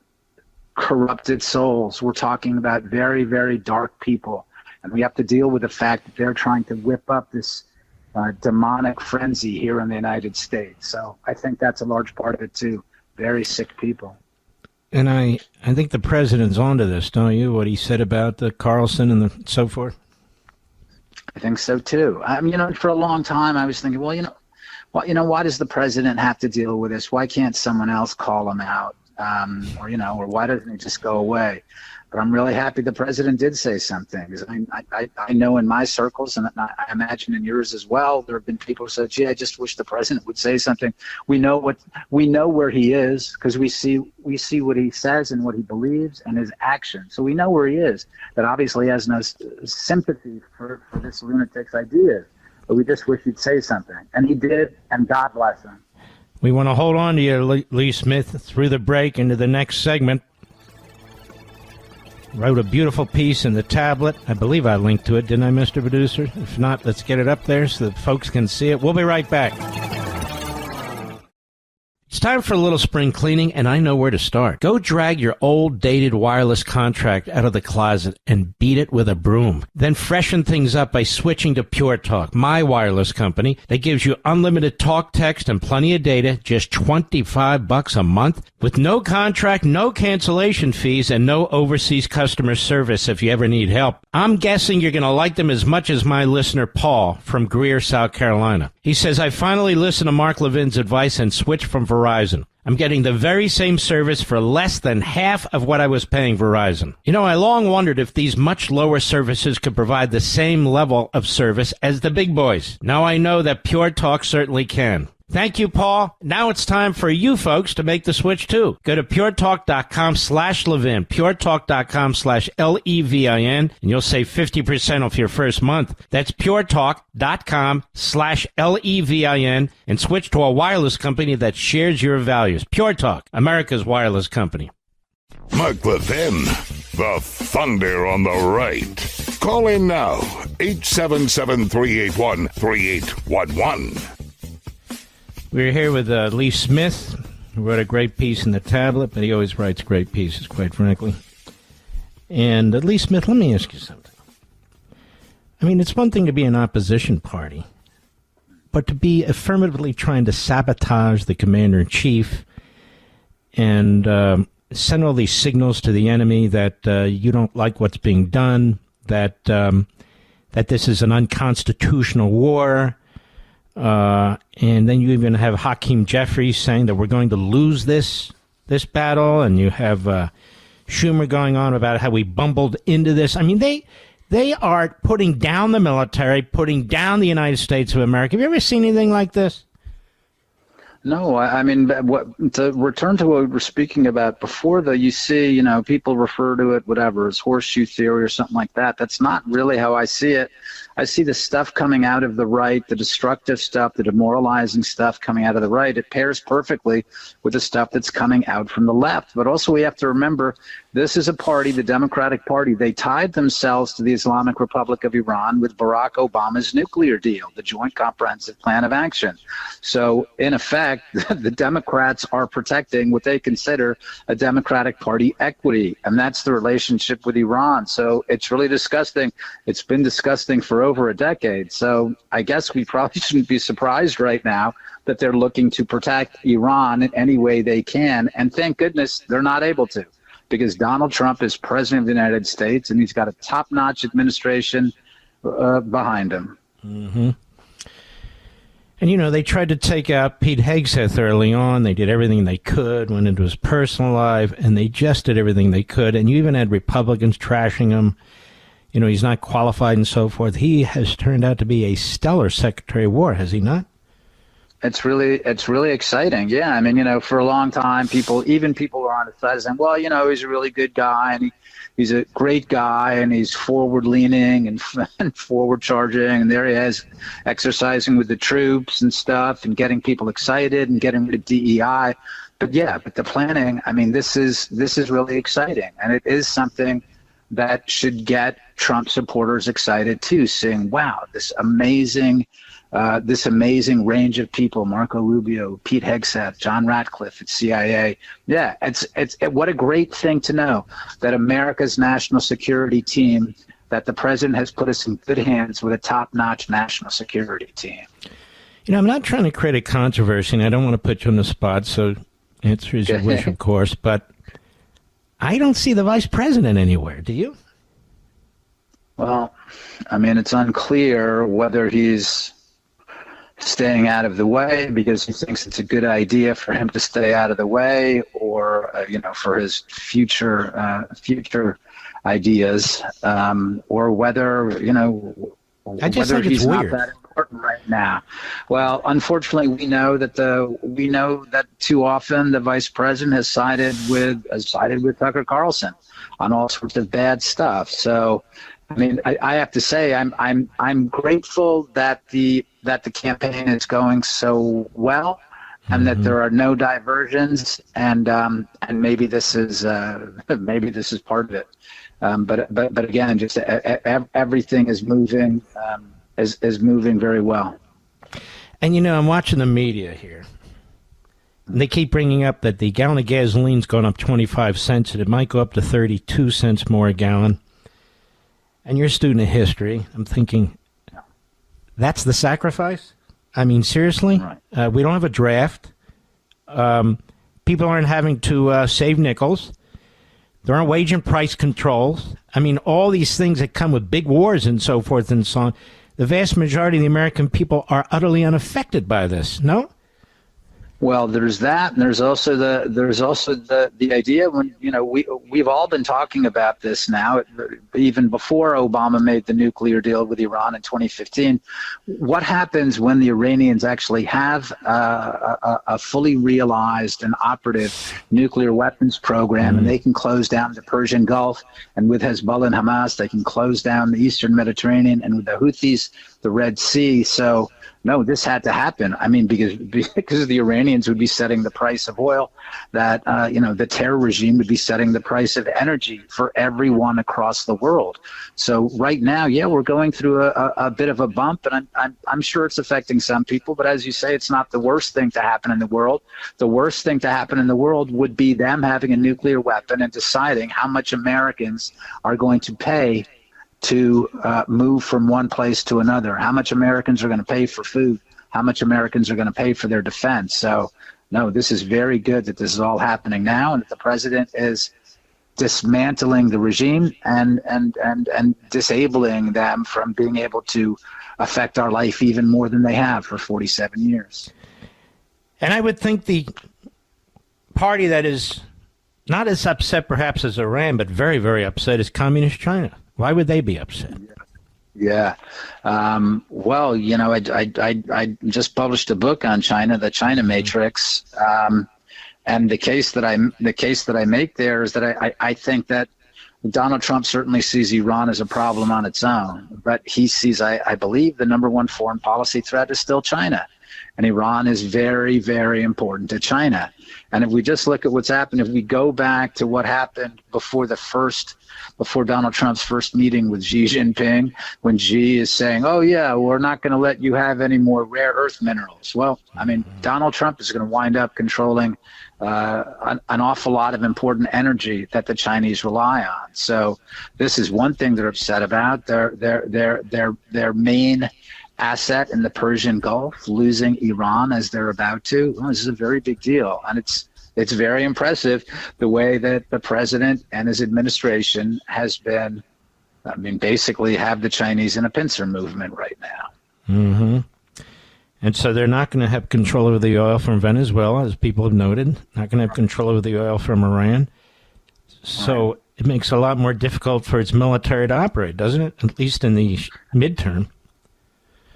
corrupted souls. We're talking about very, very dark people. And we have to deal with the fact that they're trying to whip up this demonic frenzy here in the United States. So I think that's a large part of it, too. Very sick people. And I think the president's onto this, don't you? What he said about the Carlson and so forth? I think so, too. For a long time, I was thinking, well, why does the president have to deal with this? Why can't someone else call him out? Or why doesn't he just go away? But I'm really happy the president did say something, because I know in my circles, and I imagine in yours as well, there have been people who said, gee, I just wish the president would say something. We know where he is, because we see what he says and what he believes and his actions. So we know where he is. That obviously has no sympathy for this lunatic's ideas. But we just wish he'd say something. And he did, and God bless him. We want to hold on to you, Lee Smith, through the break into the next segment. Wrote a beautiful piece in the tablet. I believe I linked to it, didn't I, Mr. Producer? If not, let's get it up there so that folks can see it. We'll be right back. It's time for a little spring cleaning, and I know where to start. Go drag your old, dated wireless contract out of the closet and beat it with a broom. Then freshen things up by switching to Pure Talk, my wireless company that gives you unlimited talk, text, and plenty of data, just $25 a month, with no contract, no cancellation fees, and no overseas customer service if you ever need help. I'm guessing you're going to like them as much as my listener, Paul, from Greer, South Carolina. He says, I finally listened to Mark Levin's advice and switched from Verizon. I'm getting the very same service for less than half of what I was paying Verizon. I long wondered if these much lower services could provide the same level of service as the big boys. Now I know that Pure Talk certainly can. Thank you, Paul. Now it's time for you folks to make the switch, too. Go to puretalk.com/Levin, puretalk.com/Levin, and you'll save 50% off your first month. That's puretalk.com/Levin, and switch to a wireless company that shares your values. Pure Talk, America's wireless company. Mark Levin, the thunder on the right. Call in now, 877-381-3811. We're here with Lee Smith, who wrote a great piece in the tablet, but he always writes great pieces, quite frankly. And Lee Smith, let me ask you something. It's one thing to be an opposition party, but to be affirmatively trying to sabotage the commander-in-chief and send all these signals to the enemy that you don't like what's being done, that that this is an unconstitutional war. And then you even have Hakeem Jeffries saying that we're going to lose this battle, and you have Schumer going on about how we bumbled into this. I mean, they are putting down the military, putting down the United States of America. Have you ever seen anything like this? No, I mean, to return to what we were speaking about before, though, you see, people refer to it, whatever, as horseshoe theory or something like that. That's not really how I see it. I see the stuff coming out of the right, the destructive stuff, the demoralizing stuff coming out of the right. It pairs perfectly with the stuff that's coming out from the left. But also we have to remember, this is a party, the Democratic Party. They tied themselves to the Islamic Republic of Iran with Barack Obama's nuclear deal, the Joint Comprehensive Plan of Action. So in effect, the Democrats are protecting what they consider a Democratic Party equity, and that's the relationship with Iran. So it's really disgusting. It's been disgusting for over a decade. So I guess we probably shouldn't be surprised right now that they're looking to protect Iran in any way they can. And thank goodness they're not able to, because Donald Trump is president of the United States, and he's got a top-notch administration behind him. Mm-hmm. And, they tried to take out Pete Hegseth early on. They did everything they could, went into his personal life, and they just did everything they could. And you even had Republicans trashing him. He's not qualified and so forth. He has turned out to be a stellar Secretary of War, has he not? It's really exciting. Yeah. I mean, for a long time, people are on his side saying, well, he's a really good guy, and he's a great guy, and he's forward leaning and forward charging. And there he is, exercising with the troops and stuff and getting people excited and getting rid of DEI. But the planning, I mean, this is really exciting. And it is something that should get Trump supporters excited too, saying, wow, this amazing range of people, Marco Rubio, Pete Hegseth, John Ratcliffe at CIA. Yeah, it's what a great thing to know that America's national security team, that the president has put us in good hands with a top-notch national security team. I'm not trying to create a controversy, and I don't want to put you on the spot, so answer is your wish, of course, but I don't see the vice president anywhere. Do you? Well, I mean, it's unclear whether he's staying out of the way because he thinks it's a good idea for him to stay out of the way, or for his future ideas, or whether I just whether think he's it's not weird. that important right now. Well, unfortunately, we know that too often the vice president has sided with Tucker Carlson on all sorts of bad stuff. So, I mean, I have to say I'm grateful that the campaign is going so well, and that there are no diversions, and maybe this is part of it. But again, just everything is moving is moving very well. And I'm watching the media here. And they keep bringing up that the gallon of gasoline's gone up 25 cents, and it might go up to 32 cents more a gallon. And you're a student of history. I'm thinking, that's the sacrifice? I mean, seriously? Right. We don't have a draft. People aren't having to save nickels. There aren't wage and price controls. I mean, all these things that come with big wars and so forth and so on. The vast majority of the American people are utterly unaffected by this, no? Well, there's that, and there's also the idea when we've all been talking about this now, even before Obama made the nuclear deal with Iran in 2015. What happens when the Iranians actually have a fully realized and operative nuclear weapons program, and they can close down the Persian Gulf, and with Hezbollah and Hamas, they can close down the Eastern Mediterranean, and with the Houthis, the Red Sea. So no, this had to happen. I mean, because the Iranians would be setting the price of oil, that the terror regime would be setting the price of energy for everyone across the world. So right now, we're going through a bit of a bump, and I'm sure it's affecting some people. But as you say, it's not the worst thing to happen in the world. The worst thing to happen in the world would be them having a nuclear weapon and deciding how much Americans are going to pay to move from one place to another, how much Americans are going to pay for food, how much Americans are going to pay for their defense. So, no, this is very good that this is all happening now, and that the president is dismantling the regime and disabling them from being able to affect our life even more than they have for 47 years. And I would think the party that is not as upset perhaps as Iran, but very, very upset is Communist China. Why would they be upset? Yeah. Well, I just published a book on China, the China Matrix. And the case that I make there is that I think that Donald Trump certainly sees Iran as a problem on its own, but he sees, I believe, the number one foreign policy threat is still China. And Iran is very, very important to China. And if we just look at what's happened, if we go back to what happened before Donald Trump's first meeting with Xi Jinping, when Xi is saying, oh, yeah, we're not going to let you have any more rare earth minerals. Well, I mean, Donald Trump is going to wind up controlling an awful lot of important energy that the Chinese rely on. So this is one thing they're upset about. Their main asset in the Persian Gulf, losing Iran as they're about to. Well, this is a very big deal, and it's very impressive the way that the president and his administration has been. I mean, basically have the Chinese in a pincer movement right now. Mm-hmm. And so they're not going to have control over the oil from Venezuela, as people have noted. Not going to have control over the oil from Iran. So it makes it a lot more difficult for its military to operate, doesn't it? At least in the midterm.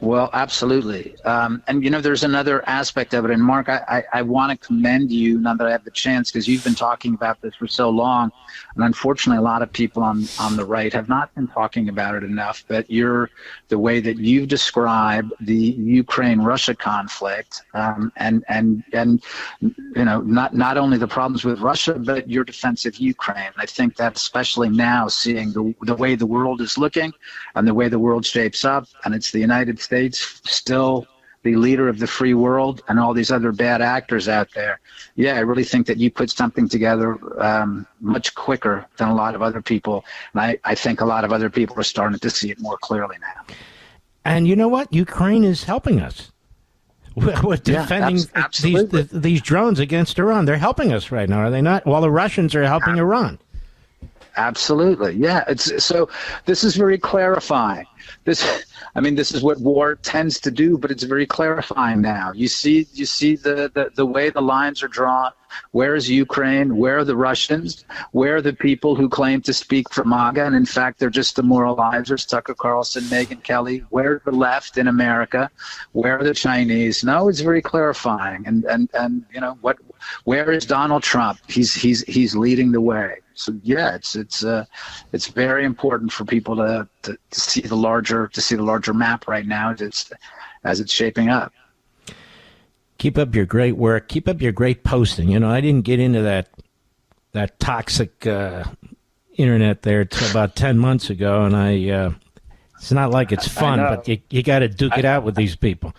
Well, absolutely. And, there's another aspect of it. And, Mark, I want to commend you, now that I have the chance, because you've been talking about this for so long. And unfortunately, a lot of people on the right have not been talking about it enough. But the way that you've described the Ukraine-Russia conflict and not only the problems with Russia, but your defense of Ukraine. I think that especially now, seeing the way the world is looking and the way the world shapes up, and it's the United States still the leader of the free world and all these other bad actors out there. Yeah, I really think that you put something together much quicker than a lot of other people. And I think a lot of other people are starting to see it more clearly now. And you know what? Ukraine is helping us. We're defending these drones against Iran. They're helping us right now, are they not? While the Russians are helping Iran. Absolutely. Yeah. So this is very clarifying. This is what war tends to do, but it's very clarifying now. You see the way the lines are drawn. Where is Ukraine? Where are the Russians? Where are the people who claim to speak for MAGA? And in fact, they're just demoralizers, Tucker Carlson, Megyn Kelly. Where's the left in America? Where are the Chinese? No, it's very clarifying. And where is Donald Trump? He's leading the way. So yeah, it's very important for people to see the larger map right now as it's shaping up. Keep up your great work. Keep up your great posting. I didn't get into that toxic internet there till about 10 months ago, and it's not like it's fun, but you got to duke it out with these people.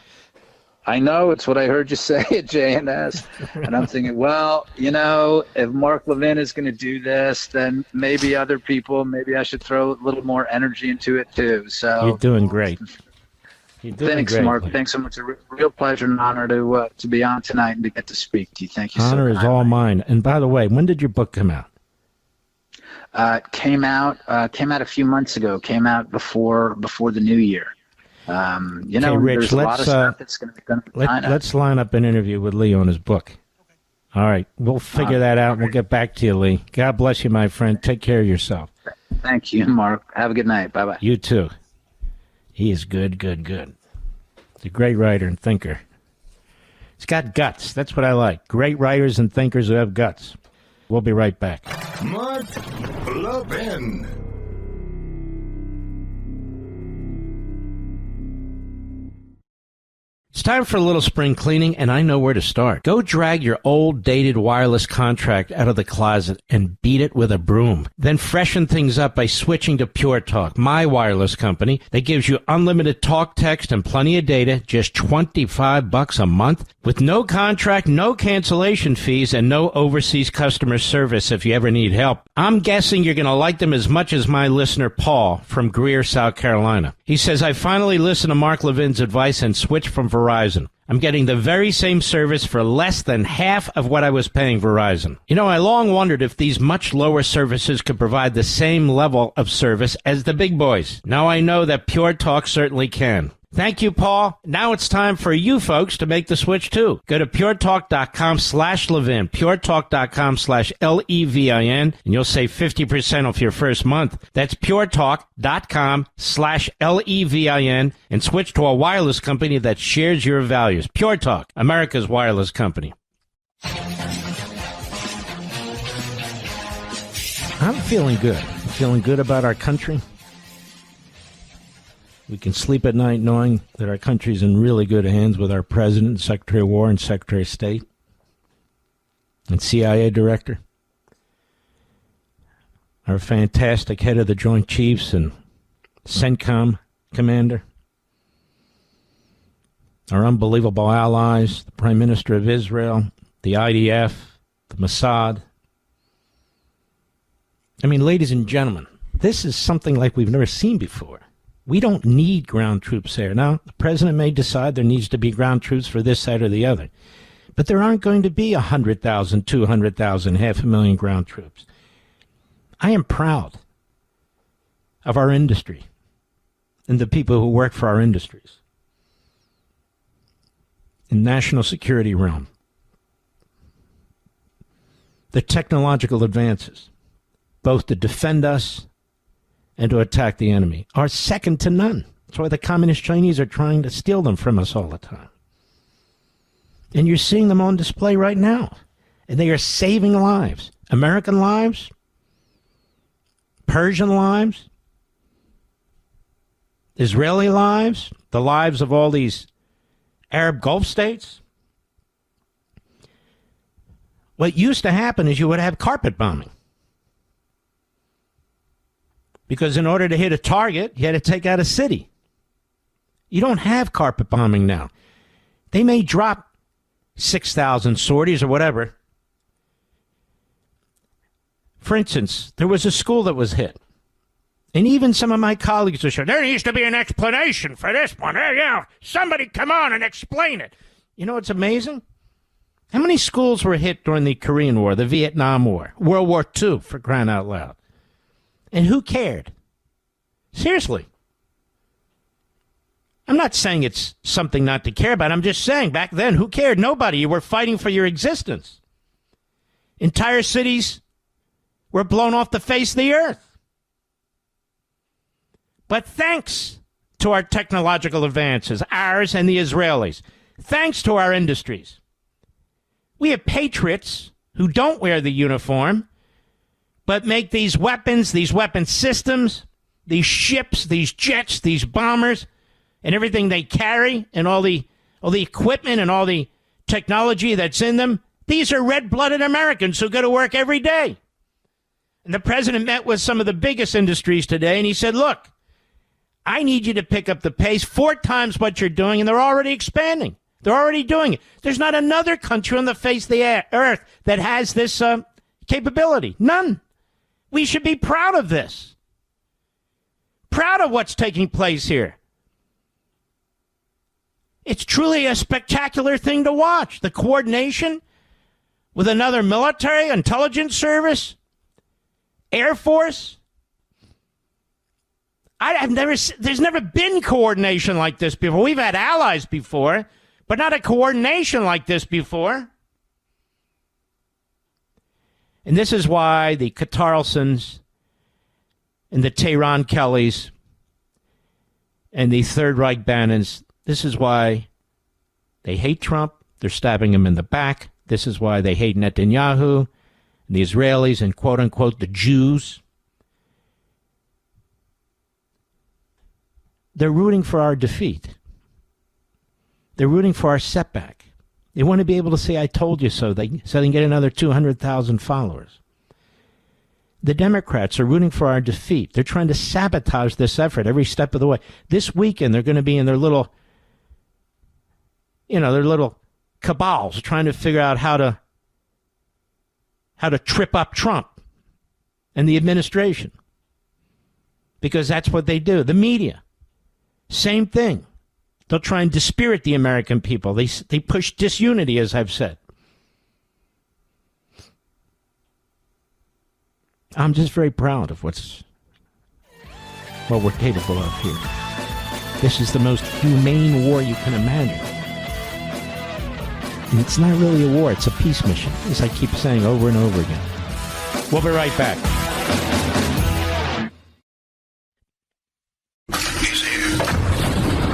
I know, it's what I heard you say at JNS, and I'm thinking, well, if Mark Levin is going to do this, then maybe other people, maybe I should throw a little more energy into it too. So you're doing great. Thanks, great, Mark. Thanks so much. A real pleasure and honor to be on tonight and to get to speak to you. Thank you so much. Honor is all mine. And by the way, when did your book come out? Came out a few months ago. Came out before the new year. Okay, Rich, there's a lot of stuff that's going to be done. Let's line up an interview with Lee on his book. All right, we'll figure that out. We'll get back to you, Lee. God bless you, my friend. Take care of yourself. Thank you, Mark. Have a good night. Bye-bye. You too. He is good. He's a great writer and thinker. He's got guts. That's what I like. Great writers and thinkers who have guts. We'll be right back. Mark Levin. It's time for a little spring cleaning, and I know where to start. Go drag your old, dated wireless contract out of the closet and beat it with a broom. Then freshen things up by switching to Pure Talk, my wireless company that gives you unlimited talk, text, and plenty of data, just $25 a month, with no contract, no cancellation fees, and no overseas customer service if you ever need help. I'm guessing you're going to like them as much as my listener Paul from Greer, South Carolina. He says, I finally listened to Mark Levin's advice and switched from Verizon. I'm getting the very same service for less than half of what I was paying Verizon. You know, I long wondered if these much lower services could provide the same level of service as the big boys. Now I know that Pure Talk certainly can. Thank you, Paul. Now it's time for you folks to make the switch, too. Go to puretalk.com/Levin, puretalk.com/Levin, and you'll save 50% off your first month. That's puretalk.com/Levin, and switch to a wireless company that shares your values. Pure Talk, America's wireless company. I'm feeling good. Feeling good about our country. We can sleep at night knowing that our country's in really good hands with our President, Secretary of War, and Secretary of State, and CIA Director. Our fantastic head of the Joint Chiefs and CENTCOM Commander. Our unbelievable allies, the Prime Minister of Israel, the IDF, the Mossad. I mean, ladies and gentlemen, this is something like we've never seen before. We don't need ground troops there. Now, the president may decide there needs to be ground troops for this side or the other. But there aren't going to be 100,000, 200,000, 500,000 ground troops. I am proud of our industry and the people who work for our industries in national security realm. The technological advances, both to defend us and to attack the enemy, are second to none. That's why the communist Chinese are trying to steal them from us all the time. And you're seeing them on display right now. And they are saving lives. American lives, Persian lives, Israeli lives, the lives of all these Arab Gulf states. What used to happen is you would have carpet bombing. Because in order to hit a target, you had to take out a city. You don't have carpet bombing now. They may drop 6,000 sorties or whatever. For instance, there was a school that was hit. And even some of my colleagues are saying, there needs to be an explanation for this one. Hey, yeah, somebody come on and explain it. You know what's amazing? How many schools were hit during the Korean War, the Vietnam War, World War II, for crying out loud? And who cared? Seriously. I'm not saying it's something not to care about. I'm just saying back then, who cared? Nobody. You were fighting for your existence. Entire cities were blown off the face of the earth. But thanks to our technological advances, ours and the Israelis, thanks to our industries, we have patriots who don't wear the uniform, but make these weapon systems, these ships, these jets, these bombers, and everything they carry, and all the equipment and all the technology that's in them. These are red-blooded Americans who go to work every day. And the president met with some of the biggest industries today, and he said, look, I need you to pick up the pace 4 times what you're doing, and they're already expanding. They're already doing it. There's not another country on the face of the earth that has this capability. None. We should be proud of this. Proud of what's taking place here. It's truly a spectacular thing to watch. The coordination with another military, intelligence service, Air Force. There's never been coordination like this before. We've had allies before, but not a coordination like this before. And this is why the Carlsons and the Megyn Kellys and the Third Reich Bannons, this is why they hate Trump. They're stabbing him in the back. This is why they hate Netanyahu and the Israelis and, quote-unquote, the Jews. They're rooting for our defeat. They're rooting for our setback. They want to be able to say, I told you so, so they can get another 200,000 followers. The Democrats are rooting for our defeat. They're trying to sabotage this effort every step of the way. This weekend, they're going to be in their little cabals trying to figure out how to trip up Trump and the administration. Because that's what they do. The media, same thing. They'll try and dispirit the American people. They push disunity, as I've said. I'm just very proud of what we're capable of here. This is the most humane war you can imagine. And it's not really a war, it's a peace mission, as I keep saying over and over again. We'll be right back.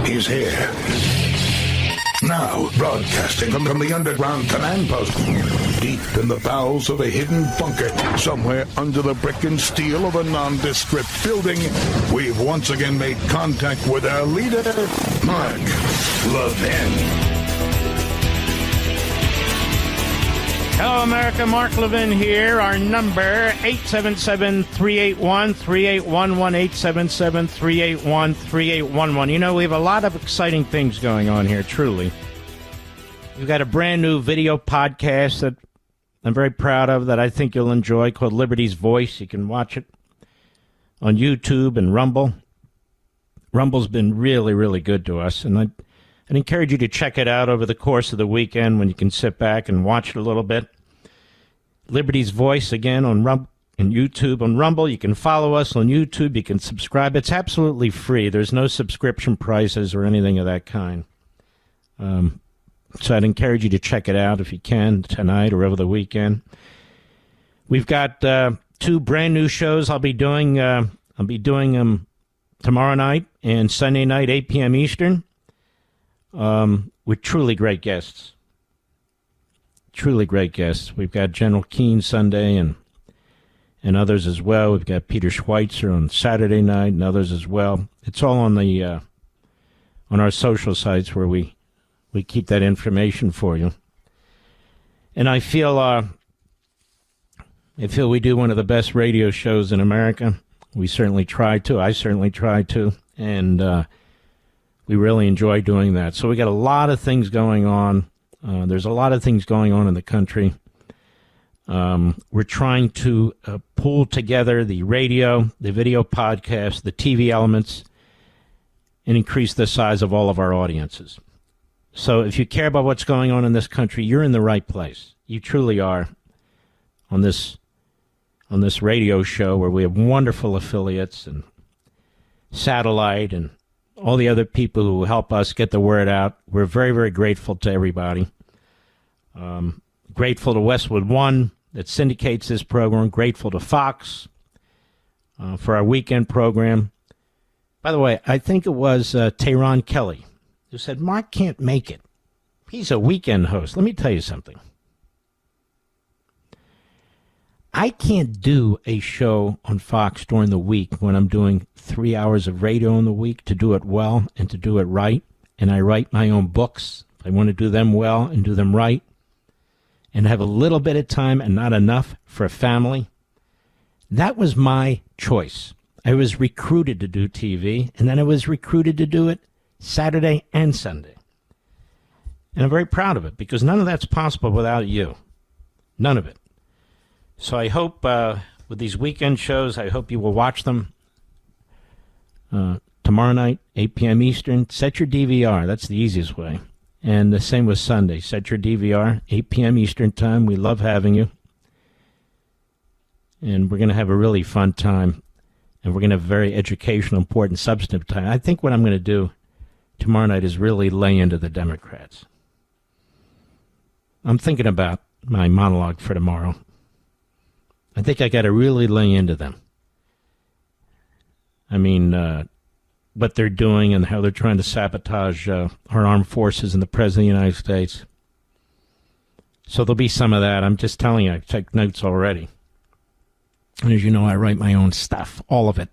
He's here. Now, broadcasting from the underground command post, deep in the bowels of a hidden bunker, somewhere under the brick and steel of a nondescript building, we've once again made contact with our leader, Mark Levin. Hello, America. Mark Levin here. Our number, 877-381-3811, 877-381-3811. You know, we have a lot of exciting things going on here, truly. We've got a brand new video podcast that I'm very proud of, that I think you'll enjoy, called Liberty's Voice. You can watch it on YouTube and Rumble. Rumble's been really, really good to us, and I'd encourage you to check it out over the course of the weekend when you can sit back and watch it a little bit. Liberty's Voice, again, on YouTube. On Rumble, you can follow us on YouTube. You can subscribe. It's absolutely free. There's no subscription prices or anything of that kind. So I'd encourage you to check it out if you can, tonight or over the weekend. We've got 2 brand new shows I'll be doing them tomorrow night and Sunday night, 8 p.m. Eastern. With truly great guests. Truly great guests. We've got General Keane Sunday and others as well. We've got Peter Schweitzer on Saturday night and others as well. It's all on the on our social sites where we keep that information for you. And I feel we do one of the best radio shows in America. We certainly try to. I certainly try to. And we really enjoy doing that. So we got a lot of things going on. There's a lot of things going on in the country. We're trying to pull together the radio, the video podcast, the TV elements, and increase the size of all of our audiences. So if you care about what's going on in this country, you're in the right place. You truly are on this radio show where we have wonderful affiliates and satellite and all the other people who help us get the word out. We're very, very grateful to everybody. Grateful to Westwood One that syndicates this program. Grateful to Fox for our weekend program. By the way, I think it was Megyn Kelly who said, Mark can't make it. He's a weekend host. Let me tell you something. I can't do a show on Fox during the week when I'm doing 3 hours of radio in the week to do it well and to do it right. And I write my own books. I want to do them well and do them right and have a little bit of time and not enough for a family. That was my choice. I was recruited to do TV, and then I was recruited to do it Saturday and Sunday. And I'm very proud of it because none of that's possible without you. None of it. So I hope with these weekend shows, I hope you will watch them tomorrow night, 8 p.m. Eastern. Set your DVR. That's the easiest way. And the same with Sunday. Set your DVR, 8 p.m. Eastern time. We love having you. And we're going to have a really fun time. And we're going to have a very educational, important, substantive time. I think what I'm going to do tomorrow night is really lay into the Democrats. I'm thinking about my monologue for tomorrow. I think I got to really lay into them. I mean, what they're doing and how they're trying to sabotage our armed forces and the President of the United States. So there'll be some of that. I'm just telling you, I took notes already. And as you know, I write my own stuff, all of it.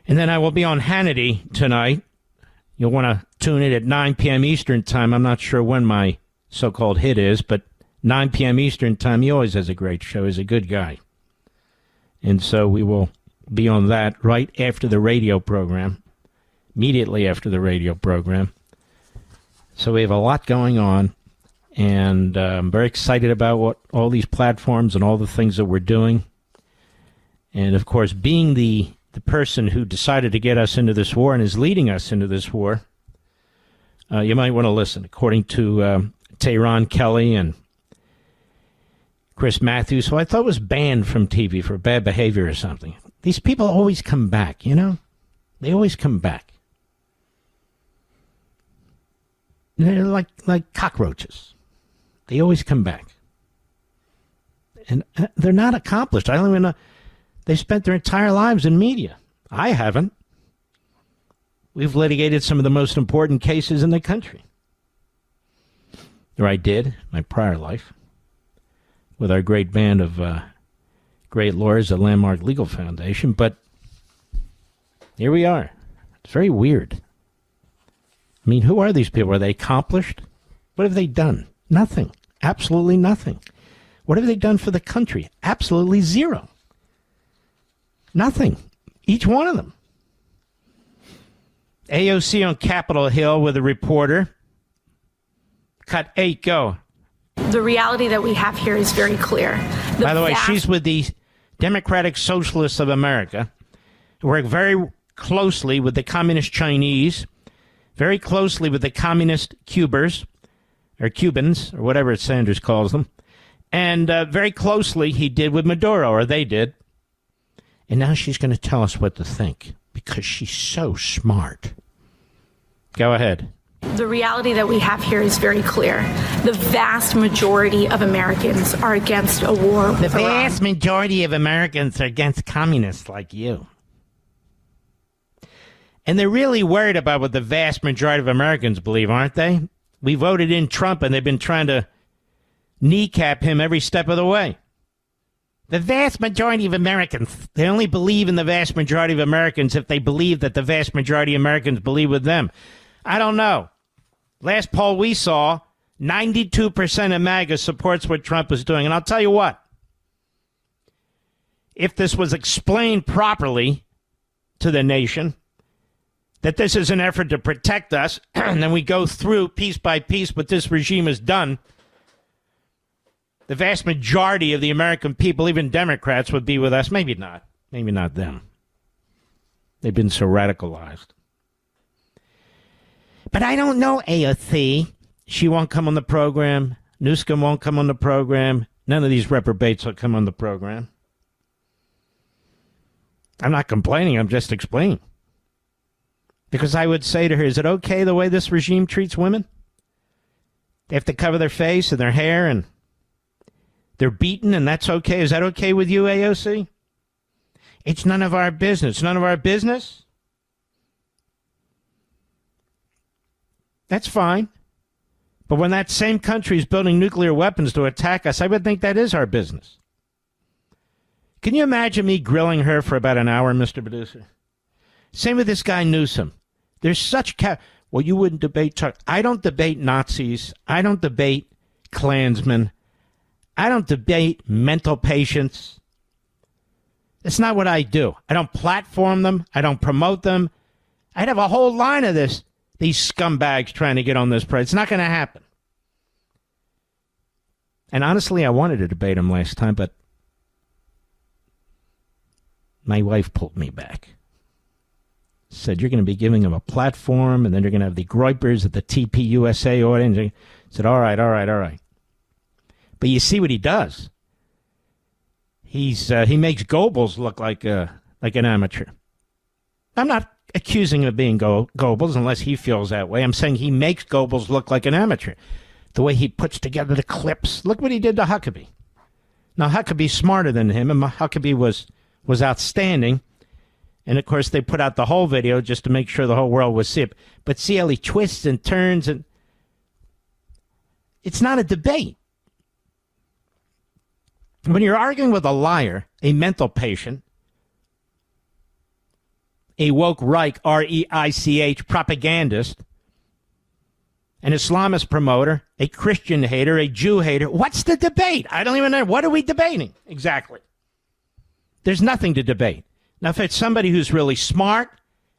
And then I will be on Hannity tonight. You'll want to tune in at 9 p.m. Eastern time. I'm not sure when my so-called hit is, but 9 p.m. Eastern time, he always has a great show. He's a good guy. And so we will be on that right after the radio program, immediately after the radio program. So we have a lot going on, and I'm very excited about what all these platforms and all the things that we're doing. And, of course, being the the person who decided to get us into this war and is leading us into this war, you might want to listen. According to Megyn Kelly and Chris Matthews, who I thought was banned from TV for bad behavior or something. These people always come back, you know? They always come back. They're like cockroaches. They always come back. And they're not accomplished. I don't even know. They spent their entire lives in media. I haven't. We've litigated some of the most important cases in the country. Or I did, my prior life, with our great band of great lawyers at Landmark Legal Foundation. But here we are. It's very weird. I mean, who are these people? Are they accomplished? What have they done? Nothing. Absolutely nothing. What have they done for the country? Absolutely zero. Nothing. Each one of them. AOC on Capitol Hill with a reporter. Cut 8, go. The reality that we have here is very clear. By the way, she's with the Democratic Socialists of America, who work very closely with the Communist Chinese, very closely with the Communist Cubans, or whatever Sanders calls them, and very closely he did with Maduro, or they did. And now she's going to tell us what to think, because she's so smart. Go ahead. The reality that we have here is very clear. The vast majority of Americans are against a war with The Iran. vast majority of Americans are against communists like you. And they're really worried about what the vast majority of Americans believe, aren't they? We voted in Trump, and they've been trying to kneecap him every step of the way. The vast majority of Americans, they only believe in the vast majority of Americans if they believe that the vast majority of Americans believe with them. I don't know. Last poll we saw, 92% of MAGA supports what Trump is doing. And I'll tell you what, if this was explained properly to the nation, that this is an effort to protect us, and then we go through piece by piece what this regime has done, the vast majority of the American people, even Democrats, would be with us. Maybe not. Maybe not them. They've been so radicalized. But I don't know AOC. She won't come on the program. Newsom won't come on the program. None of these reprobates will come on the program. I'm not complaining. I'm just explaining. Because I would say to her, is it okay the way this regime treats women? They have to cover their face and their hair, and they're beaten, and that's okay. Is that okay with you, AOC? It's none of our business. None of our business? That's fine. But when that same country is building nuclear weapons to attack us, I would think that is our business. Can you imagine me grilling her for about an hour, Mr. Producer? Same with this guy Newsom. There's such well, you wouldn't debate Chuck. I don't debate Nazis. I don't debate Klansmen. I don't debate mental patients. It's not what I do. I don't platform them. I don't promote them. I'd have a whole line of these scumbags trying to get on this program. It's not going to happen. And honestly, I wanted to debate him last time, but my wife pulled me back. Said, you're going to be giving him a platform, and then you're going to have the Groypers at the TPUSA audience. I said, all right. But you see what he does. He makes Goebbels look like an amateur. I'm not accusing him of being Goebbels unless he feels that way. I'm saying he makes Goebbels look like an amateur. The way he puts together the clips. Look what he did to Huckabee. Now, Huckabee's smarter than him, and Huckabee was outstanding. And, of course, they put out the whole video just to make sure the whole world would see it. But see how he twists and turns, and it's not a debate. When you're arguing with a liar, a mental patient, a woke Reich, R-E-I-C-H, propagandist, an Islamist promoter, a Christian hater, a Jew hater, what's the debate? I don't even know. What are we debating exactly? There's nothing to debate. Now, if it's somebody who's really smart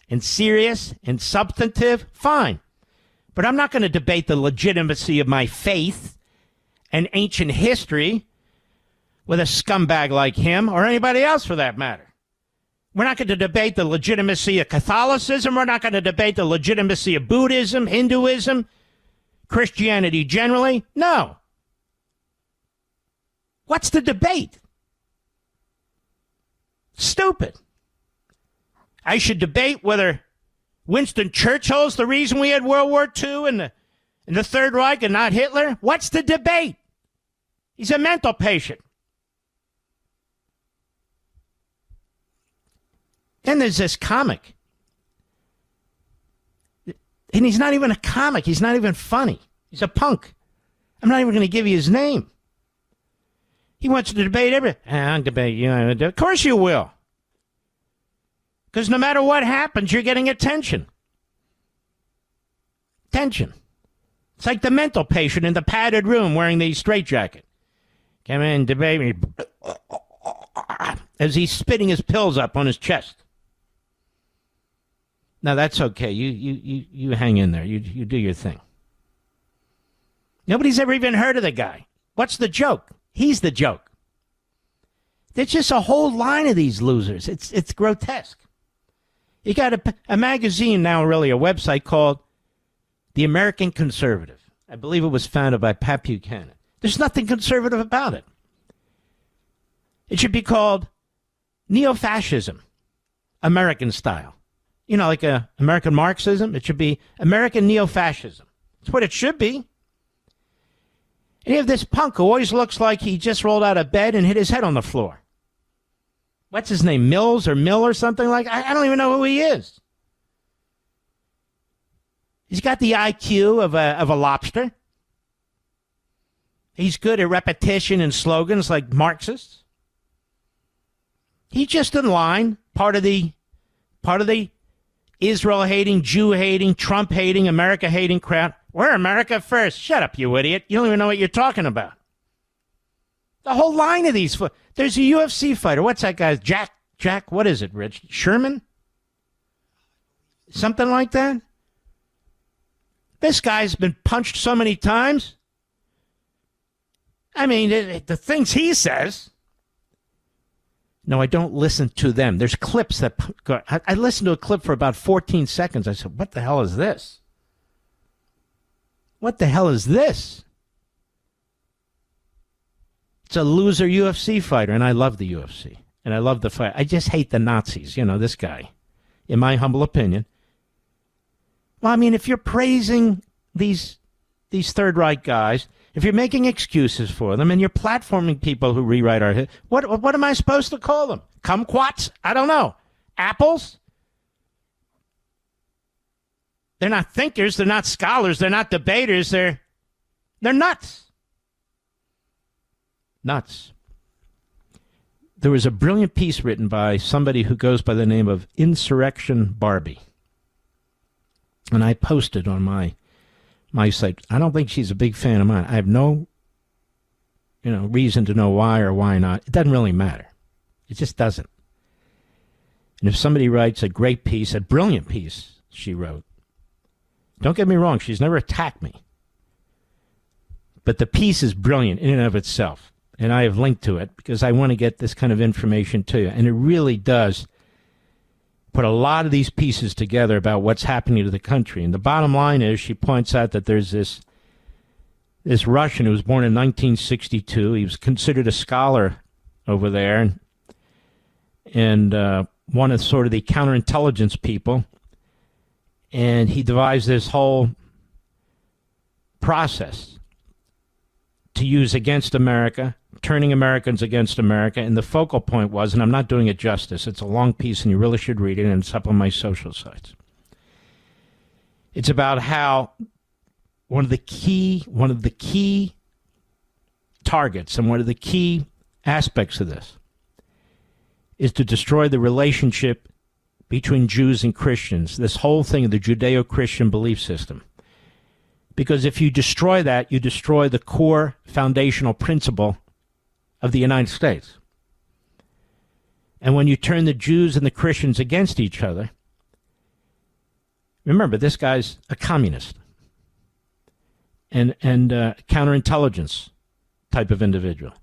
and serious and substantive, fine. But I'm not going to debate the legitimacy of my faith and ancient history with a scumbag like him or anybody else for that matter. We're not going to debate the legitimacy of Catholicism. We're not going to debate the legitimacy of Buddhism, Hinduism, Christianity generally. No. What's the debate? Stupid. I should debate whether Winston Churchill's the reason we had World War II and the Third Reich and not Hitler. What's the debate? He's a mental patient. Then there's this comic. And he's not even a comic. He's not even funny. He's a punk. I'm not even going to give you his name. He wants to debate everything. I'll debate you. Of course you will. Because no matter what happens, you're getting attention. Attention. It's like the mental patient in the padded room wearing the straitjacket. Come in, debate me. As he's spitting his pills up on his chest. Now, that's okay. You hang in there. You do your thing. Nobody's ever even heard of the guy. What's the joke? He's the joke. There's just a whole line of these losers. It's grotesque. You got a magazine now, really, a website called The American Conservative. I believe it was founded by Pat Buchanan. There's nothing conservative about it. It should be called Neo-Fascism, American style. You know, like American Marxism. It should be American Neo-Fascism. That's what it should be. And you have this punk who always looks like he just rolled out of bed and hit his head on the floor. What's his name? Mills or Mill or something like that? I don't even know who he is. He's got the IQ of a lobster. He's good at repetition and slogans like Marxists. He's just in line, part of the Israel-hating, Jew-hating, Trump-hating, America-hating crowd. We're America first. Shut up, you idiot. You don't even know what you're talking about. The whole line of these. There's a UFC fighter. What's that guy's? Jack, what is it, Rich? Sherman? Something like that? This guy's been punched so many times. I mean, the things he says. No, I don't listen to them. There's clips that go. I listened to a clip for about 14 seconds. I said, what the hell is this? What the hell is this? It's a loser UFC fighter, and I love the UFC. And I love the fight. I just hate the Nazis, this guy, in my humble opinion. Well, I mean, if you're praising these Third Reich guys, if you're making excuses for them, and you're platforming people who rewrite our... What am I supposed to call them? Kumquats? I don't know. Apples? They're not thinkers. They're not scholars. They're not debaters. They're nuts. Nuts. There was a brilliant piece written by somebody who goes by the name of Insurrection Barbie. And I posted on my site. I don't think she's a big fan of mine. I have no, reason to know why or why not. It doesn't really matter. It just doesn't. And if somebody writes a great piece, a brilliant piece she wrote, don't get me wrong, she's never attacked me. But the piece is brilliant in and of itself. And I have linked to it because I want to get this kind of information to you. And it really does put a lot of these pieces together about what's happening to the country. And the bottom line is she points out that there's this Russian who was born in 1962. He was considered a scholar over there and one of sort of the counterintelligence people. And he devised this whole process to use against America, turning Americans against America. And the focal point was, and I'm not doing it justice, it's a long piece and you really should read it, and it's up on my social sites. It's about how one of the key targets and one of the key aspects of this is to destroy the relationship between Jews and Christians, this whole thing of the Judeo-Christian belief system. Because if you destroy that, you destroy the core foundational principle of the United States. And when you turn the Jews and the Christians against each other, remember, this guy's a communist and counterintelligence type of individual.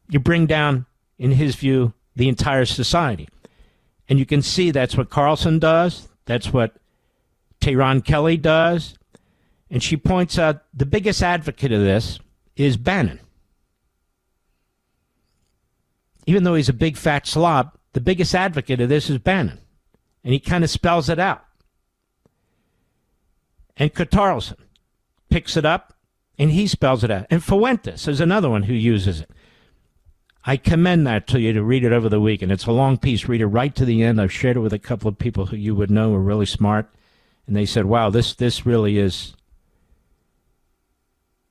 You bring down, in his view, the entire society. And you can see that's what Carlson does. That's what Megyn Kelly does. And she points out the biggest advocate of this is Bannon. Even though he's a big fat slob, the biggest advocate of this is Bannon. And he kind of spells it out. And Carlson picks it up, and he spells it out. And Fuentes is another one who uses it. I commend that to you to read it over the weekend. It's a long piece. Read it right to the end. I've shared it with a couple of people who you would know are really smart. And they said, wow, this really is,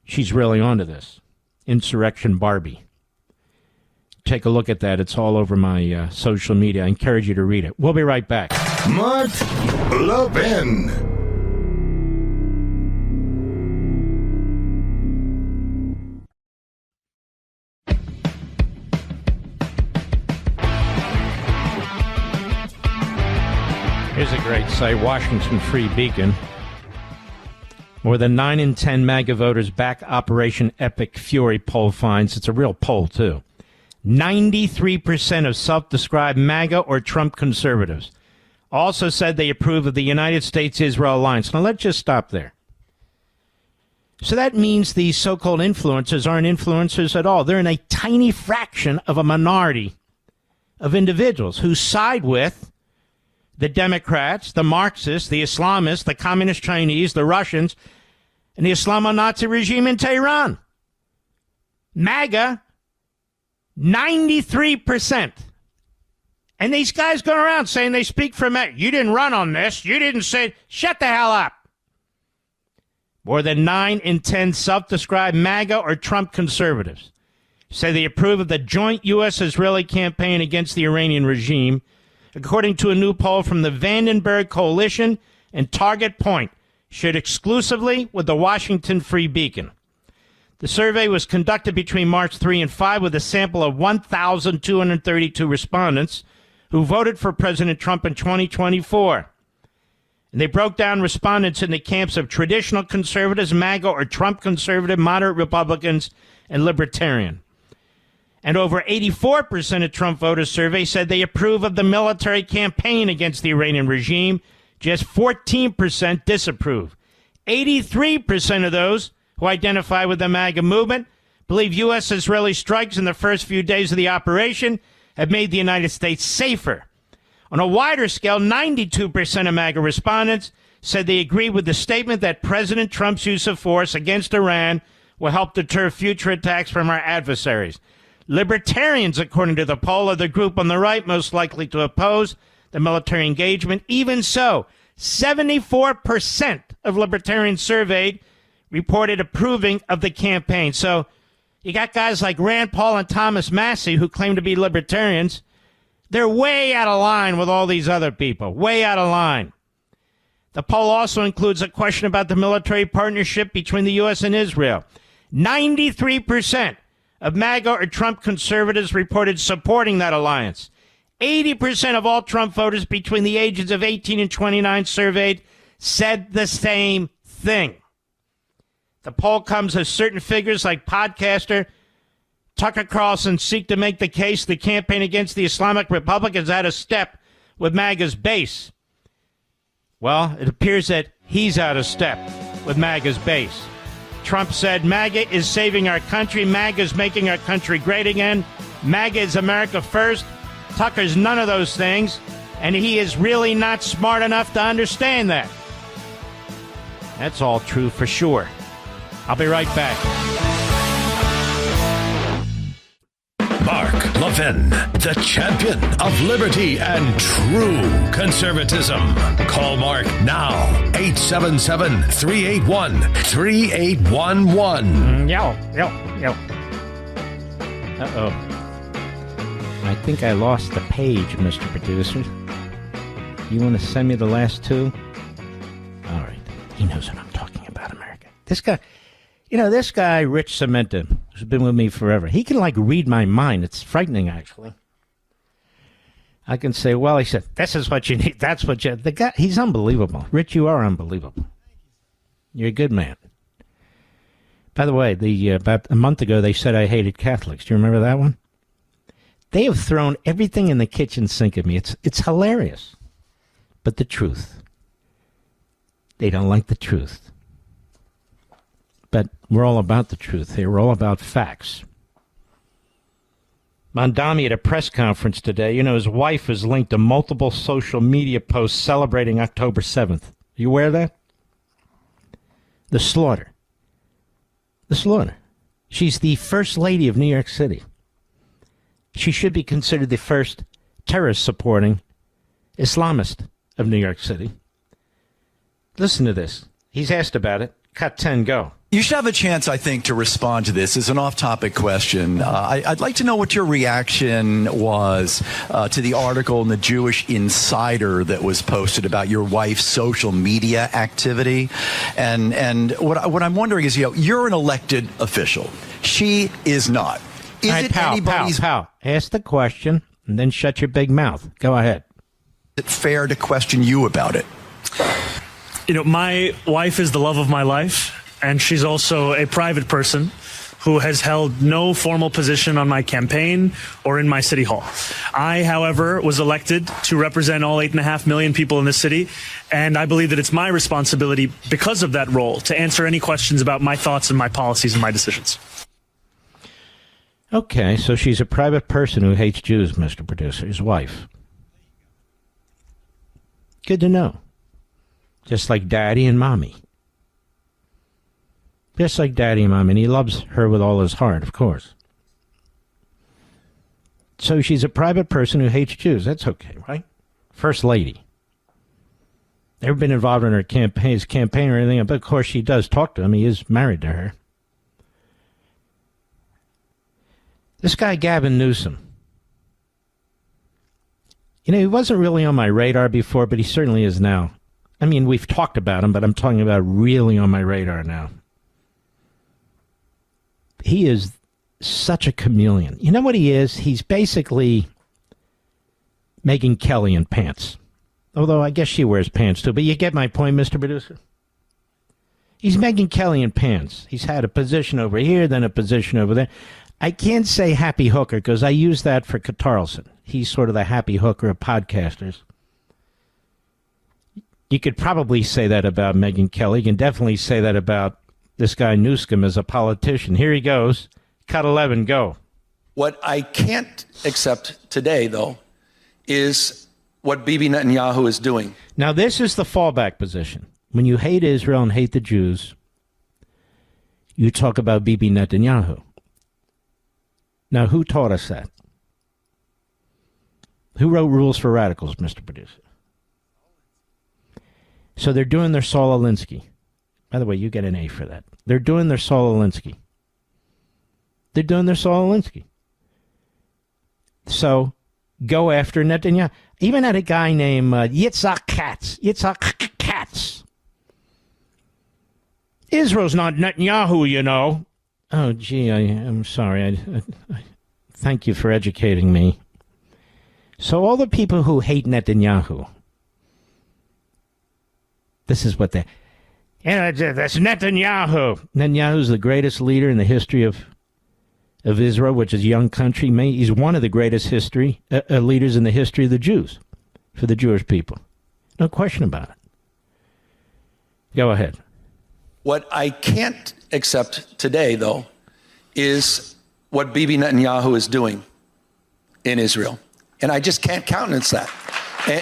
she's really onto this. Insurrection Barbie. Take a look at that. It's all over my social media. I encourage you to read it. We'll be right back. Mark Levin. Here's a great site, Washington Free Beacon. More than 9 in 10 MAGA voters back Operation Epic Fury poll finds. It's a real poll, too. 93% of self-described MAGA or Trump conservatives also said they approve of the United States-Israel alliance. Now, let's just stop there. So that means these so-called influencers aren't influencers at all. They're in a tiny fraction of a minority of individuals who side with the Democrats, the Marxists, the Islamists, the Communist Chinese, the Russians, and the Islamo-Nazi regime in Tehran. MAGA, 93%. And these guys going around saying they speak for MAGA. You didn't run on this. You didn't say, shut the hell up. More than 9 in 10 self-described MAGA or Trump conservatives say they approve of the joint U.S.-Israeli campaign against the Iranian regime, according to a new poll from the Vandenberg Coalition and Target Point, shared exclusively with the Washington Free Beacon. The survey was conducted between March 3 and 5 with a sample of 1,232 respondents who voted for President Trump in 2024. And they broke down respondents in the camps of traditional conservatives, MAGA or Trump conservative, moderate Republicans, and libertarian. And over 84% of Trump voters surveyed said they approve of the military campaign against the Iranian regime. Just 14% disapprove. 83% of those who identify with the MAGA movement believe U.S.-Israeli strikes in the first few days of the operation have made the United States safer. On a wider scale, 92% of MAGA respondents said they agree with the statement that President Trump's use of force against Iran will help deter future attacks from our adversaries. Libertarians, according to the poll, are the group on the right most likely to oppose the military engagement. Even so, 74% of libertarians surveyed reported approving of the campaign. So you got guys like Rand Paul and Thomas Massie who claim to be libertarians. They're way out of line with all these other people, way out of line. The poll also includes a question about the military partnership between the U.S. and Israel. 93% of MAGA or Trump conservatives reported supporting that alliance. 80% of all Trump voters between the ages of 18 and 29 surveyed said the same thing. The poll comes as certain figures like podcaster Tucker Carlson seek to make the case the campaign against the Islamic Republic is out of step with MAGA's base. Well, it appears that he's out of step with MAGA's base. Trump said, MAGA is saving our country. MAGA is making our country great again. MAGA is America first. Tucker's none of those things, and he is really not smart enough to understand that. That's all true for sure. I'll be right back. Mark Levin, the champion of liberty and true conservatism. Call Mark now, 877-381-3811. Yo. Uh-oh. I think I lost the page, Mr. Producer. You want to send me the last two? All right. He knows what I'm talking about, America. This guy, Rich Cementa, who's been with me forever, he can, read my mind. It's frightening, actually. I can say, well, he said, this is what you need. That's what you... The guy, he's unbelievable. Rich, you are unbelievable. You're a good man. By the way, about a month ago, they said I hated Catholics. Do you remember that one? They have thrown everything in the kitchen sink at me. It's hilarious. But the truth. They don't like the truth. But we're all about the truth here. We're all about facts. Mondami at a press conference today, his wife is linked to multiple social media posts celebrating October 7th. You aware of that? The slaughter. The slaughter. She's the first lady of New York City. She should be considered the first terrorist-supporting Islamist of New York City. Listen to this. He's asked about it. Cut 10, go. You should have a chance, I think, to respond to this. It's an off-topic question. I'd like to know what your reaction was to the article in the Jewish Insider that was posted about your wife's social media activity. And what I'm wondering is, you're an elected official. She is not. Is it anybody's... Pal, ask the question and then shut your big mouth. Go ahead. Is it fair to question you about it? My wife is the love of my life. And she's also a private person who has held no formal position on my campaign or in my city hall. I, however, was elected to represent all 8.5 million people in this city, and I believe that it's my responsibility, because of that role, to answer any questions about my thoughts and my policies and my decisions. Okay, so she's a private person who hates Jews, Mr. Producer, his wife. Good to know. Just like Daddy and Mommy. Just like Daddy and Mom, and he loves her with all his heart, of course. So she's a private person who hates Jews. That's okay, right? First lady. Never been involved in his campaign or anything, but of course she does talk to him. He is married to her. This guy, Gavin Newsom. He wasn't really on my radar before, but he certainly is now. I mean, we've talked about him, but I'm talking about really on my radar now. He is such a chameleon. You know what he is? He's basically Megyn Kelly in pants. Although I guess she wears pants too. But you get my point, Mr. Producer? He's Megyn Kelly in pants. He's had a position over here, then a position over there. I can't say happy hooker because I use that for Carlson. He's sort of the happy hooker of podcasters. You could probably say that about Megyn Kelly. You can definitely say that about this guy Newsom as a politician. Here he goes. Cut 11, go. What I can't accept today, though, is what Bibi Netanyahu is doing. Now, this is the fallback position. When you hate Israel and hate the Jews, you talk about Bibi Netanyahu. Now, who taught us that? Who wrote Rules for Radicals, Mr. Producer? So they're doing their Saul Alinsky. By the way, you get an A for that. They're doing their Saul Alinsky. They're doing their Saul Alinsky. So go after Netanyahu. Even had a guy named Yitzhak Katz. Yitzhak Katz. Israel's not Netanyahu, Oh, gee, I'm sorry. I thank you for educating me. So all the people who hate Netanyahu, this is what they... that's Netanyahu. Netanyahu's the greatest leader in the history of Israel, which is a young country. He's one of the greatest leaders in the history of the Jews, for the Jewish people. No question about it. Go ahead. What I can't accept today, though, is what Bibi Netanyahu is doing in Israel. And I just can't countenance that.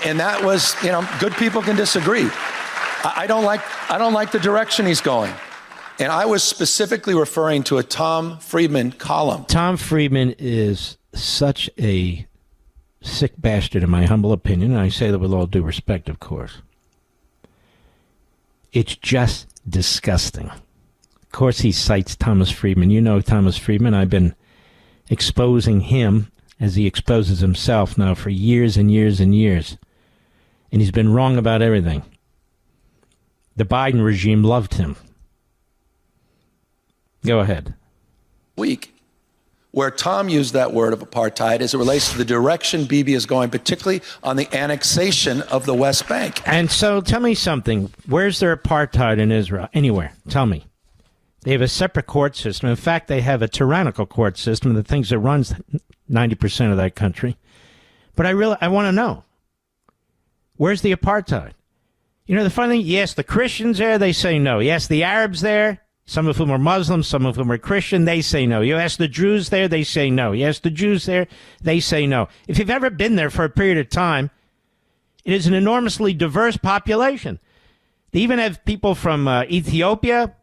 And that was, good people can disagree. I don't like the direction he's going. And I was specifically referring to a Tom Friedman column. Tom Friedman is such a sick bastard, in my humble opinion, and I say that with all due respect, of course. It's just disgusting. Of course, he cites Thomas Friedman. You know Thomas Friedman. I've been exposing him as he exposes himself now for years and years and years. And he's been wrong about everything. The Biden regime loved him. Go ahead. Week, where Tom used that word of apartheid as it relates to the direction Bibi is going, particularly on the annexation of the West Bank. And so tell me something. Where's there apartheid in Israel? Anywhere. Tell me. They have a separate court system. In fact, they have a tyrannical court system, the things that runs 90% of that country. But I want to know, where's the apartheid? You know, the funny thing, yes, the Christians there, they say no. Yes, the Arabs there, some of whom are Muslims, some of whom are Christian, they say no. You ask the Jews there, they say no. You ask the Jews there, they say no. If you've ever been there for a period of time, it is an enormously diverse population. They even have people from Ethiopia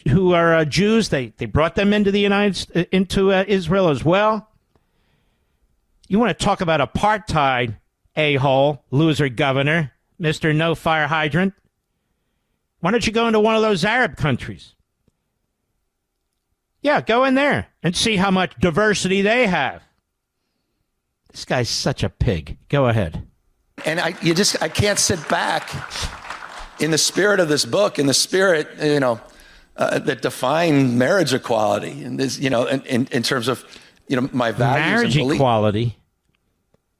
who are Jews. They brought them into Israel as well. You want to talk about apartheid, a-hole, loser governor, Mr. No Fire Hydrant? Why don't you go into one of those Arab countries? Yeah, go in there and see how much diversity they have. This guy's such a pig. Go ahead. And I can't sit back in the spirit of this book, in the spirit, that define marriage equality, and this, in terms of, my values marriage and belief. Equality.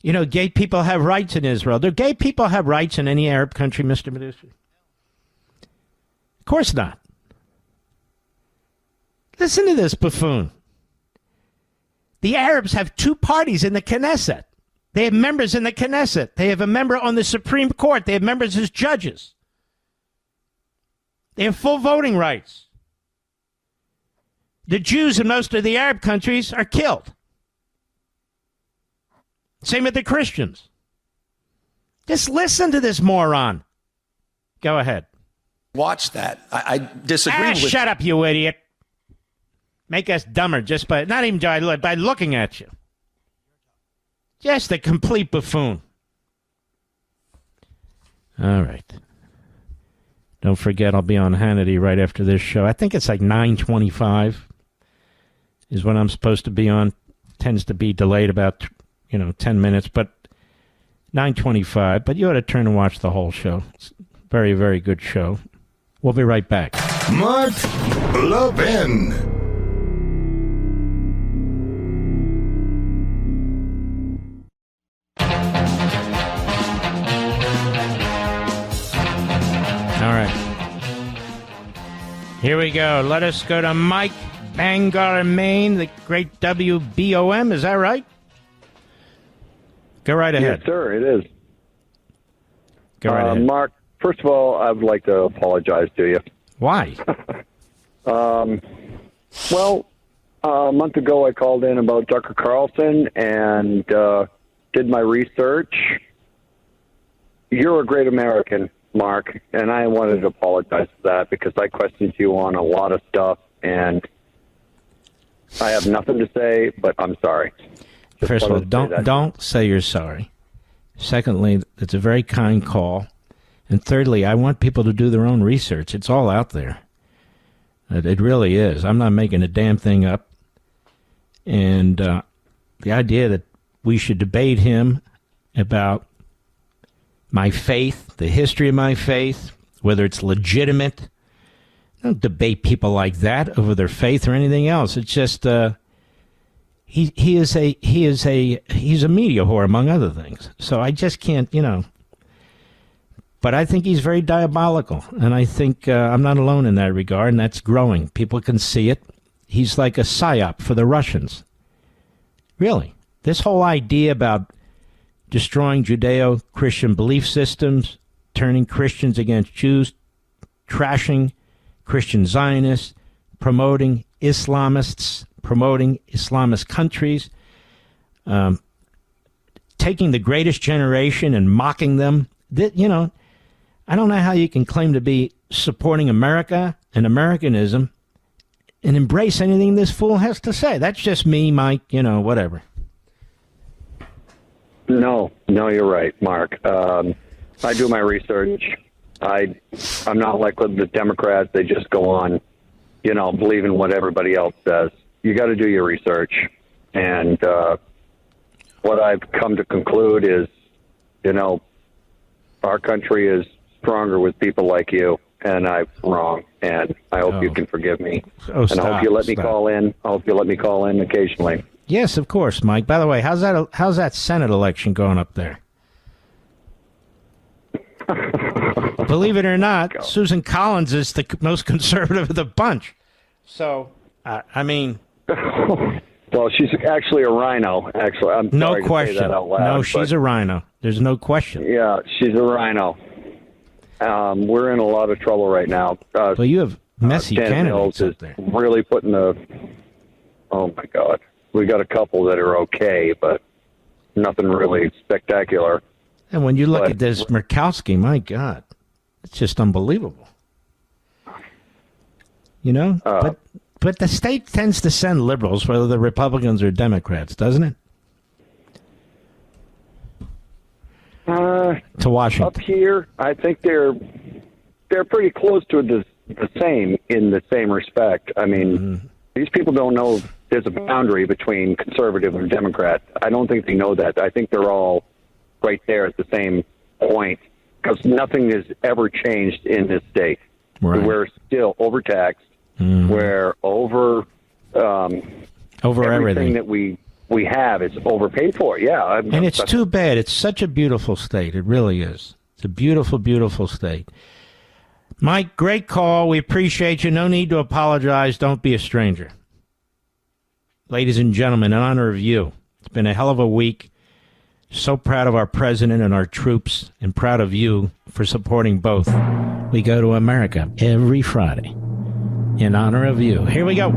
Gay people have rights in Israel. Do gay people have rights in any Arab country, Mr. Medusa? Of course not. Listen to this buffoon. The Arabs have two parties in the Knesset. They have members in the Knesset. They have a member on the Supreme Court. They have members as judges. They have full voting rights. The Jews in most of the Arab countries are killed. Same with the Christians. Just listen to this moron. Go ahead. Watch that. I disagree with... Shut up, you idiot. Make us dumber just by, not even by looking at you. Just a complete buffoon. All right. Don't forget, I'll be on Hannity right after this show. I think it's like 9:25 is when I'm supposed to be on. Tends to be delayed about, 10 minutes, but 9:25. But you ought to turn and watch the whole show. It's a very, very good show. We'll be right back. Mark Levin. All right. Here we go. Let us go to Mike, Bangor, Maine, the great WBOM. Is that right? Go right ahead. Yes, sir, it is. Go right ahead. Mark, first of all, I would like to apologize to you. Why? Well, a month ago I called in about Tucker Carlson and did my research. You're a great American, Mark, and I wanted to apologize for that because I questioned you on a lot of stuff, and I have nothing to say, but I'm sorry. First of all, don't say you're sorry. Secondly, it's a very kind call. And thirdly, I want people to do their own research. It's all out there. It really is. I'm not making a damn thing up. And the idea that we should debate him about my faith, the history of my faith, whether it's legitimate. Don't debate people like that over their faith or anything else. It's just he's a media whore, among other things. So I just can't, But I think he's very diabolical, and I think I'm not alone in that regard, and that's growing. People can see it. He's like a psyop for the Russians. Really. This whole idea about destroying Judeo-Christian belief systems, turning Christians against Jews, trashing Christian Zionists, promoting Islamists, promoting Islamist countries, taking the greatest generation and mocking them. I don't know how you can claim to be supporting America and Americanism and embrace anything this fool has to say. That's just me, Mike, whatever. No, you're right, Mark. I do my research. I'm not like with the Democrats. They just go on, believing what everybody else says. You got to do your research. And what I've come to conclude is, our country is stronger with people like you, and I'm wrong. And I hope you can forgive me. And I hope you let me call in. I hope you let me call in occasionally. Yes, of course, Mike. By the way, how's that Senate election going up there? Believe it or not, Susan Collins is the most conservative of the bunch. So, I mean... Well, she's actually a rhino, actually. I'm no sorry question. to say that out loud, no, she's a rhino. There's no question. Yeah, she's a rhino. We're in a lot of trouble right now. Well, you have messy candidates out there. Really putting the... Oh, my God. We got a couple that are okay, but nothing really spectacular. And when you look at this Murkowski, my God, it's just unbelievable. You know? But the state tends to send liberals, whether they're Republicans or Democrats, doesn't it? To Washington. Up here, I think they're pretty close to the same in the same respect. I mean, these people don't know there's a boundary between conservative and Democrat. I don't think they know that. I think they're all right there at the same point because nothing has ever changed in this state. Right. We're still overtaxed. We're over everything that we have is overpaid for. Yeah, and it's too bad. It's such a beautiful state. It really is. It's a beautiful, beautiful state. Mike, great call. We appreciate you. No need to apologize. Don't be a stranger. Ladies and gentlemen, in honor of you, it's been a hell of a week. So proud of our president and our troops, and proud of you for supporting both. We go to America every Friday in honor of you. Here we go.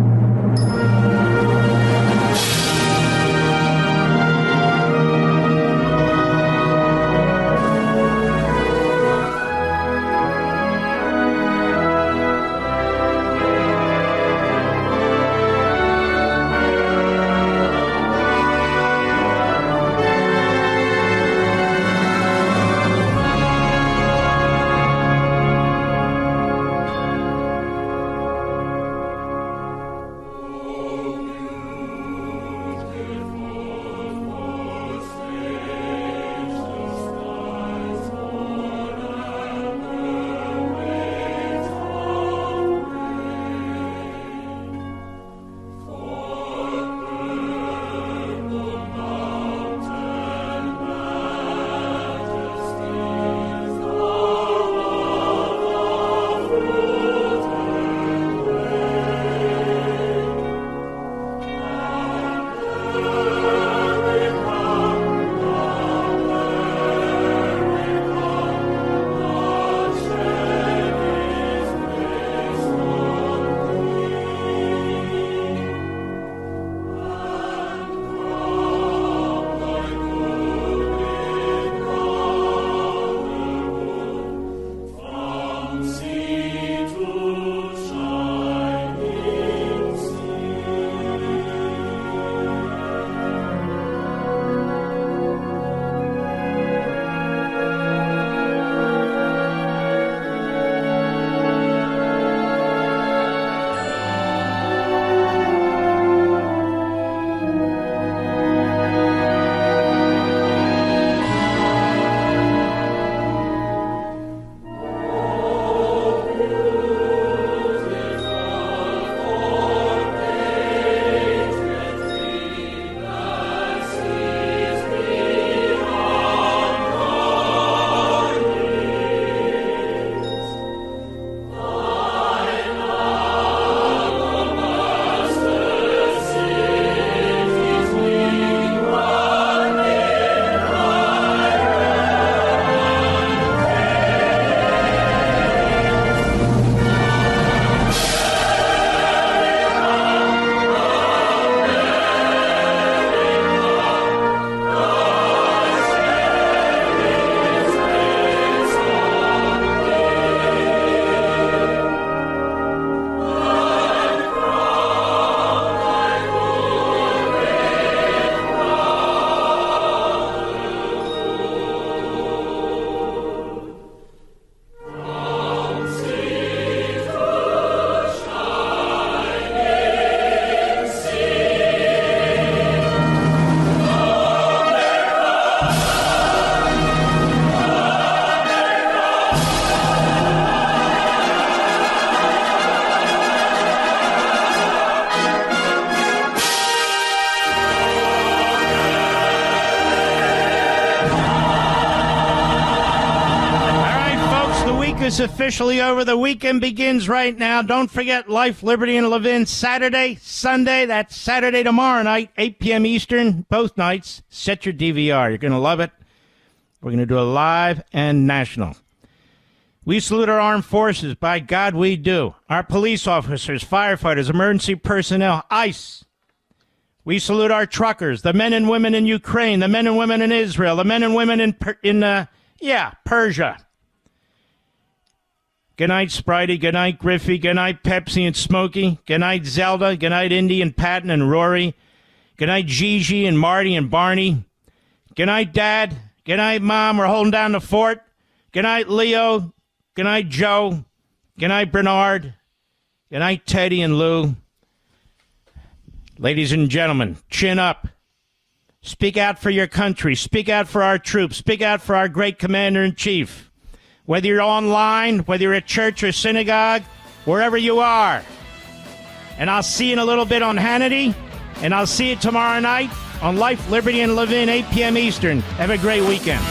is officially over. The weekend begins right now. Don't forget Life, Liberty, and Levin Saturday, Sunday. That's Saturday tomorrow night, 8 p.m. Eastern, both nights. Set your DVR. You're going to love it. We're going to do a live and national. We salute our armed forces. By God, we do. Our police officers, firefighters, emergency personnel, ICE. We salute our truckers, the men and women in Ukraine, the men and women in Israel, the men and women in Persia. Good night, Spritey. Good night, Griffey. Good night, Pepsi and Smokey. Good night, Zelda. Good night, Indy and Patton and Rory. Good night, Gigi and Marty and Barney. Good night, Dad. Good night, Mom. We're holding down the fort. Good night, Leo. Good night, Joe. Good night, Bernard. Good night, Teddy and Lou. Ladies and gentlemen, chin up. Speak out for your country. Speak out for our troops. Speak out for our great commander-in-chief. Whether you're online, whether you're at church or synagogue, wherever you are. And I'll see you in a little bit on Hannity, and I'll see you tomorrow night on Life, Liberty, and Levin, 8 p.m. Eastern. Have a great weekend.